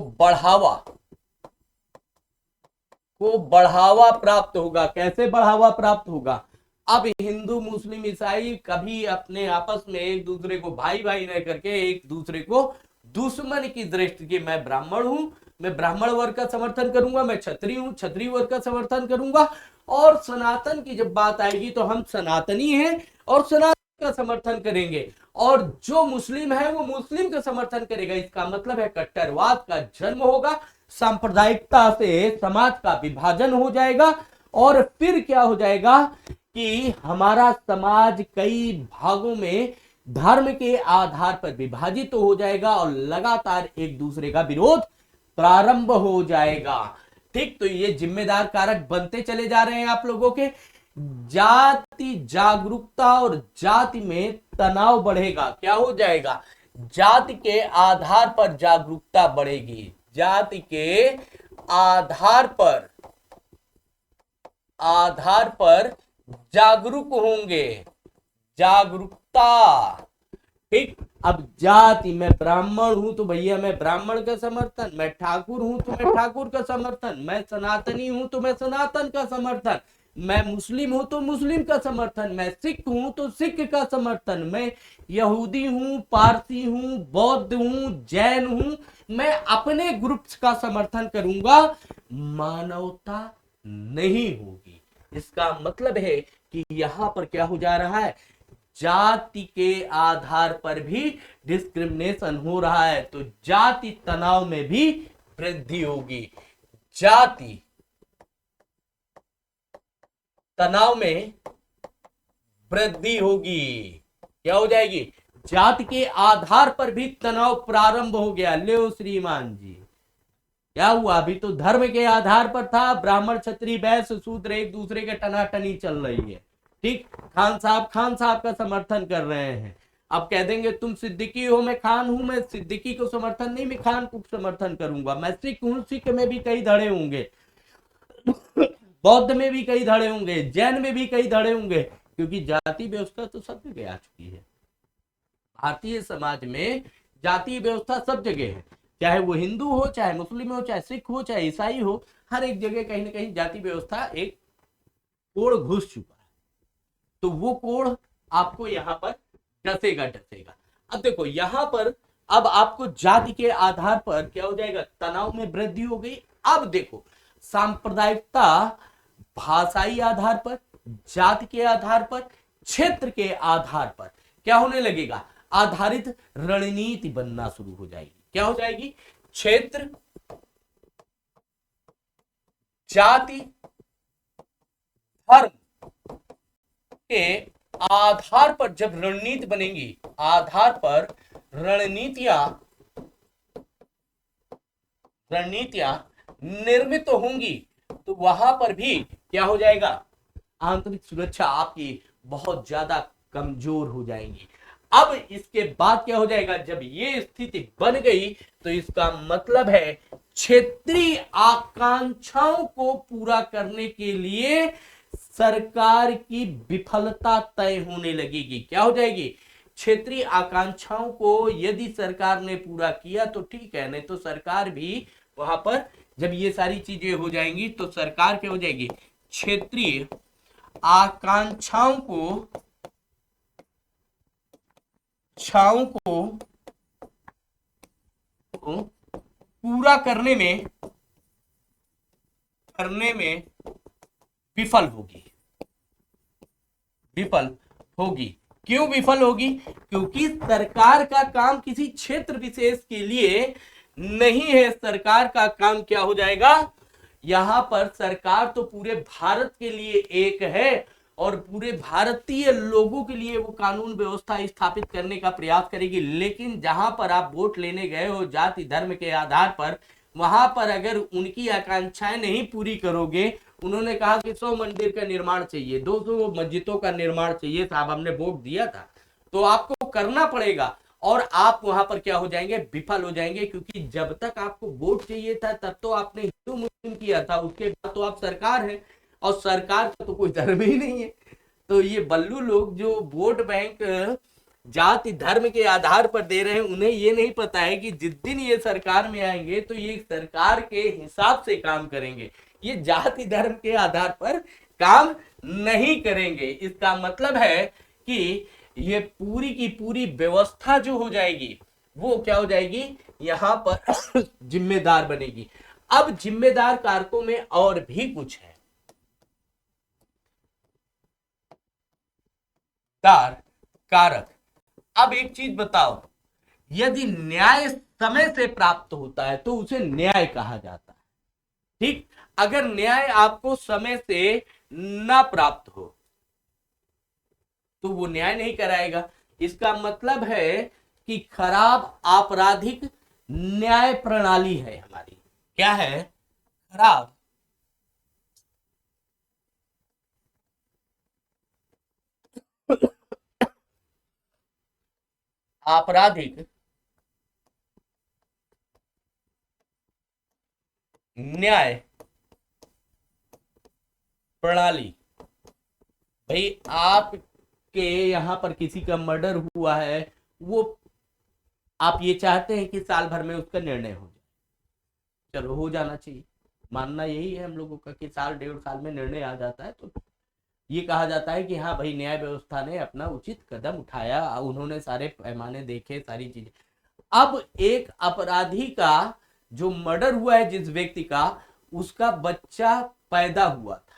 बढ़ावा प्राप्त होगा। कैसे बढ़ावा प्राप्त होगा, अब हिंदू मुस्लिम ईसाई कभी अपने आपस में एक दूसरे को भाई भाई न करके एक दूसरे को दुश्मन की दृष्टि की, मैं ब्राह्मण हूं, मैं ब्राह्मण वर्ग का समर्थन करूंगा, मैं क्षत्रिय हूं, क्षत्रिय वर्ग का समर्थन करूंगा, और सनातन की जब बात आएगी तो हम सनातनी हैं और सनातन का समर्थन करेंगे, और जो मुस्लिम है वो मुस्लिम का समर्थन करेगा। इसका मतलब है कट्टरवाद का जन्म होगा, सांप्रदायिकता से समाज का विभाजन हो जाएगा, और फिर क्या हो जाएगा कि हमारा समाज कई भागों में धर्म के आधार पर विभाजित तो हो जाएगा और लगातार एक दूसरे का विरोध प्रारंभ हो जाएगा। ठीक, तो ये जिम्मेदार कारक बनते चले जा रहे हैं आप लोगों के। जाति जागरूकता और जाति में तनाव बढ़ेगा। क्या हो जाएगा? जाति के आधार पर जागरूकता बढ़ेगी, जाति के आधार पर जागरूक होंगे, जागरूकता। ठीक, अब जाति, मैं ब्राह्मण हूं तो भैया मैं ब्राह्मण का समर्थन, मैं ठाकुर हूं तो मैं ठाकुर का समर्थन, मैं सनातनी हूं तो मैं सनातन का समर्थन, मैं मुस्लिम हूं तो मुस्लिम का समर्थन, मैं सिख हूं तो सिख का समर्थन, मैं यहूदी हूं, पारसी हूं, बौद्ध हूं, जैन हूं, मैं अपने ग्रुप्स का समर्थन करूंगा। मानवता नहीं होगी। इसका मतलब है कि यहां पर क्या हो जा रहा है? जाति के आधार पर भी डिस्क्रिमिनेशन हो रहा है, तो जाति तनाव में भी वृद्धि होगी। जाति तनाव में वृद्धि होगी। क्या हो जाएगी? जाति के आधार पर भी तनाव प्रारंभ हो गया। ले श्रीमान जी, क्या हुआ? अभी तो धर्म के आधार पर था, ब्राह्मण क्षत्रिय वैश्य शूद्र एक दूसरे के टनाटनी चल रही है। ठीक, खान साहब का समर्थन कर रहे हैं। अब कह देंगे तुम सिद्दीकी हो, मैं खान हूं, मैं सिद्दीकी को समर्थन नहीं, मैं खान को समर्थन करूंगा। मैं सिख हूं, सिख में भी कई धड़े होंगे, बौद्ध में भी कई धड़े होंगे, जैन में भी कई धड़े होंगे, क्योंकि जाति व्यवस्था तो सब जगह आ चुकी है। भारतीय समाज में जातीय व्यवस्था सब जगह है, चाहे वो हिंदू हो, चाहे मुस्लिम हो, चाहे सिख हो, चाहे ईसाई हो, हर एक जगह कहीं ना कहीं जाति व्यवस्था एक कोड़ घुस चुका है। तो वो कोड़ आपको यहां पर डसेगा। अब देखो यहां पर, अब आपको जाति के आधार पर क्या हो जाएगा? तनाव में वृद्धि हो गई। अब देखो सांप्रदायिकता भाषाई आधार पर, जाति के आधार पर, क्षेत्र के आधार पर क्या होने लगेगा? आधारित रणनीति बनना शुरू हो जाएगी। क्या हो जाएगी? क्षेत्र, जाति, धर्म के आधार पर जब रणनीति बनेगी, आधार पर रणनीतियां निर्मित होंगी, तो वहां पर भी क्या हो जाएगा? आंतरिक सुरक्षा आपकी बहुत ज्यादा कमजोर हो जाएंगी। अब इसके बाद क्या हो जाएगा? जब ये स्थिति बन गई तो इसका मतलब है क्षेत्रीय आकांक्षाओं को पूरा करने के लिए सरकार की विफलता तय होने लगेगी। क्या हो जाएगी? क्षेत्रीय आकांक्षाओं को यदि सरकार ने पूरा किया तो ठीक है, नहीं तो सरकार भी वहां पर, जब ये सारी चीजें हो जाएंगी तो सरकार क्या हो जाएगी? क्षेत्रीय आकांक्षाओं को पूरा करने में विफल होगी। क्यों विफल होगी? क्योंकि सरकार का काम किसी क्षेत्र विशेष के लिए नहीं है। सरकार का काम क्या हो जाएगा? यहां पर सरकार तो पूरे भारत के लिए एक है और पूरे भारतीय लोगों के लिए वो कानून व्यवस्था स्थापित करने का प्रयास करेगी। लेकिन जहां पर आप वोट लेने गए हो जाति धर्म के आधार पर, वहां पर अगर उनकी आकांक्षाएं नहीं पूरी करोगे, उन्होंने कहा कि 100 मंदिर का निर्माण चाहिए, 200 मस्जिदों का निर्माण चाहिए, साहब हमने वोट दिया था, तो आपको करना पड़ेगा। और आप वहां पर क्या हो जाएंगे? विफल हो जाएंगे, क्योंकि जब तक आपको वोट चाहिए था तब तो आपने हिंदू मुस्लिम किया था, उसके बाद तो आप सरकार है और सरकार का तो कोई धर्म ही नहीं है। तो ये बल्लू लोग जो वोट बैंक जाति धर्म के आधार पर दे रहे हैं, उन्हें ये नहीं पता है कि जिस दिन ये सरकार में आएंगे तो ये सरकार के हिसाब से काम करेंगे, ये जाति धर्म के आधार पर काम नहीं करेंगे। इसका मतलब है कि ये पूरी की पूरी व्यवस्था जो हो जाएगी वो क्या हो जाएगी? यहां पर जिम्मेदार बनेगी। अब जिम्मेदार कारकों में और भी कुछ है। कारक, अब एक चीज बताओ, यदि न्याय समय से प्राप्त होता है तो उसे न्याय कहा जाता है। ठीक, अगर न्याय आपको समय से ना प्राप्त हो तो वो न्याय नहीं कराएगा। इसका मतलब है कि खराब आपराधिक न्याय प्रणाली है हमारी। क्या है? खराब आपराधिक न्याय प्रणाली। भाई आपके यहां पर किसी का मर्डर हुआ है, वो आप ये चाहते हैं कि साल भर में उसका निर्णय हो जाए। चलो, हो जाना चाहिए, मानना यही है हम लोगों का कि साल 1.5 साल में निर्णय आ जाता है, तो ये कहा जाता है कि हाँ भाई, न्याय व्यवस्था ने अपना उचित कदम उठाया, उन्होंने सारे पैमाने देखे, सारी चीजें। अब एक अपराधी का जो मर्डर हुआ है, जिस व्यक्ति का, उसका बच्चा पैदा हुआ था,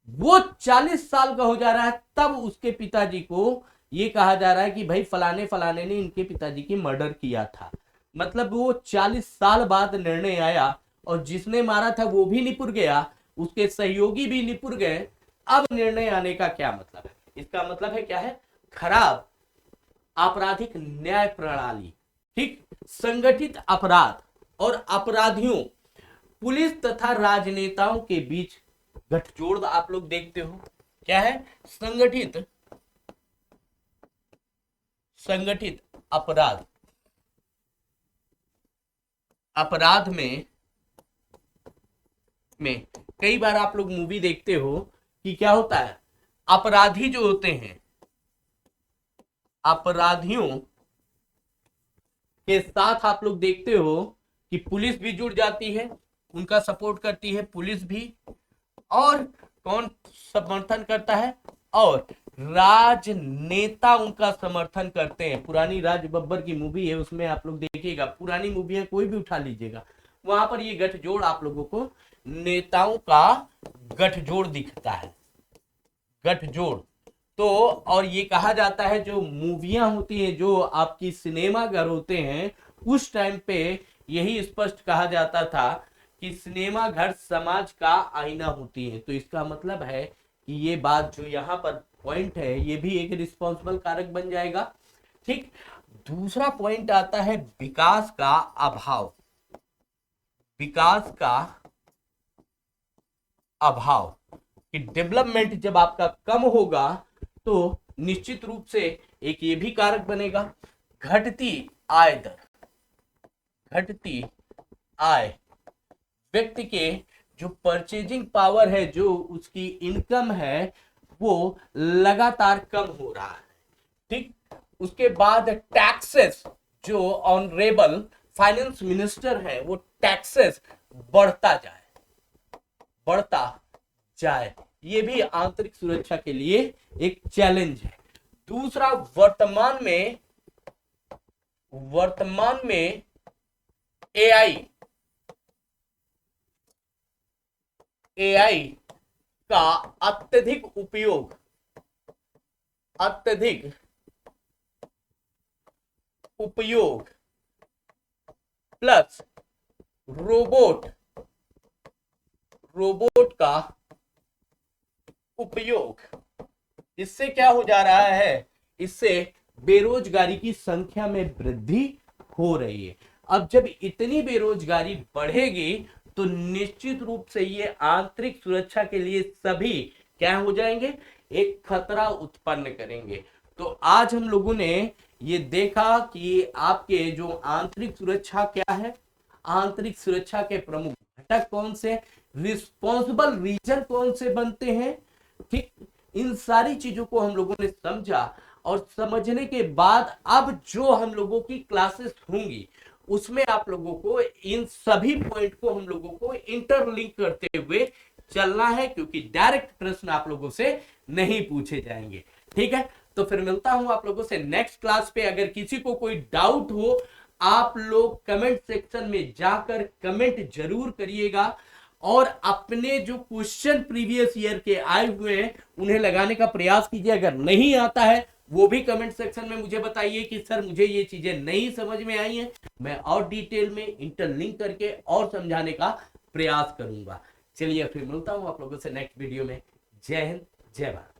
वो 40 साल का हो जा रहा है, तब उसके पिताजी को ये कहा जा रहा है कि भाई फलाने फलाने ने इनके पिताजी की मर्डर किया था। मतलब वो 40 साल बाद निर्णय आया, और जिसने मारा था वो भी निपुर गया, उसके सहयोगी भी निपुर गए। अब निर्णय आने का क्या मतलब है? इसका मतलब है क्या है? खराब आपराधिक न्याय प्रणाली। ठीक, संगठित अपराध और अपराधियों, पुलिस तथा राजनेताओं के बीच गठजोड़ आप लोग देखते हो। क्या है? संगठित अपराध। अपराध में कई बार आप लोग मूवी देखते हो कि क्या होता है, अपराधी जो होते हैं, अपराधियों के साथ आप लोग देखते हो कि पुलिस भी जुड़ जाती है, उनका सपोर्ट करती है पुलिस भी। और कौन समर्थन करता है? और राजनेता उनका समर्थन करते हैं। पुरानी राज बब्बर की मूवी है, उसमें आप लोग देखिएगा, पुरानी मूवी है, कोई भी उठा लीजिएगा, वहां पर ये गठजोड़ आप लोगों को, नेताओं का गठजोड़ दिखता है, गठजोड़। तो और ये कहा जाता है, जो मूवियां होती हैं, जो आपकी सिनेमा घर होते हैं, उस टाइम पे यही स्पष्ट कहा जाता था कि सिनेमा घर समाज का आईना होती है। तो इसका मतलब है कि ये बात जो यहाँ पर पॉइंट है, ये भी एक रिस्पॉन्सिबल कारक बन जाएगा। ठीक, दूसरा पॉइंट आता है विकास का अभाव। विकास का अभाव, कि डेवलपमेंट जब आपका कम होगा तो निश्चित रूप से एक ये भी कारक बनेगा, घटती आय दर। घटती आय, व्यक्ति के जो परचेजिंग पावर है, जो उसकी इनकम है, वो लगातार कम हो रहा है। ठीक, उसके बाद टैक्सेस, जो ऑनरेबल फाइनेंस मिनिस्टर है, वो टैक्सेस बढ़ता जाए, ये भी आंतरिक सुरक्षा के लिए एक चैलेंज है। दूसरा, वर्तमान में एआई का अत्यधिक उपयोग प्लस रोबोट का उपयोग, इससे क्या हो जा रहा है? इससे बेरोजगारी की संख्या में वृद्धि हो रही है। अब जब इतनी बेरोजगारी बढ़ेगी तो निश्चित रूप से ये आंतरिक सुरक्षा के लिए सभी क्या हो जाएंगे? एक खतरा उत्पन्न करेंगे। तो आज हम लोगों ने ये देखा कि आपके जो आंतरिक सुरक्षा क्या है, आंतरिक सुरक्षा के प्रमुख घटक कौन से, रिस्पॉन्सिबल रीजन कौन से बनते हैं। ठीक, इन सारी चीजों को हम लोगों ने समझा, और समझने के बाद अब जो हम लोगों की क्लासेस होंगी उसमें आप लोगों को इन सभी पॉइंट को हम लोगों को इंटरलिंक करते हुए चलना है, क्योंकि डायरेक्ट प्रश्न आप लोगों से नहीं पूछे जाएंगे। ठीक है, तो फिर मिलता हूं आप लोगों से नेक्स्ट क्लास पे। अगर किसी को कोई डाउट हो, आप लोग कमेंट सेक्शन में जाकर कमेंट जरूर करिएगा, और अपने जो क्वेश्चन प्रीवियस ईयर के आए हुए हैं उन्हें लगाने का प्रयास कीजिए। अगर नहीं आता है वो भी कमेंट सेक्शन में मुझे बताइए कि सर मुझे ये चीजें नहीं समझ में आई हैं, मैं और डिटेल में इंटरलिंक करके और समझाने का प्रयास करूंगा। चलिए फिर मिलता हूं आप लोगों से नेक्स्ट वीडियो में। जय हिंद, जय भारत।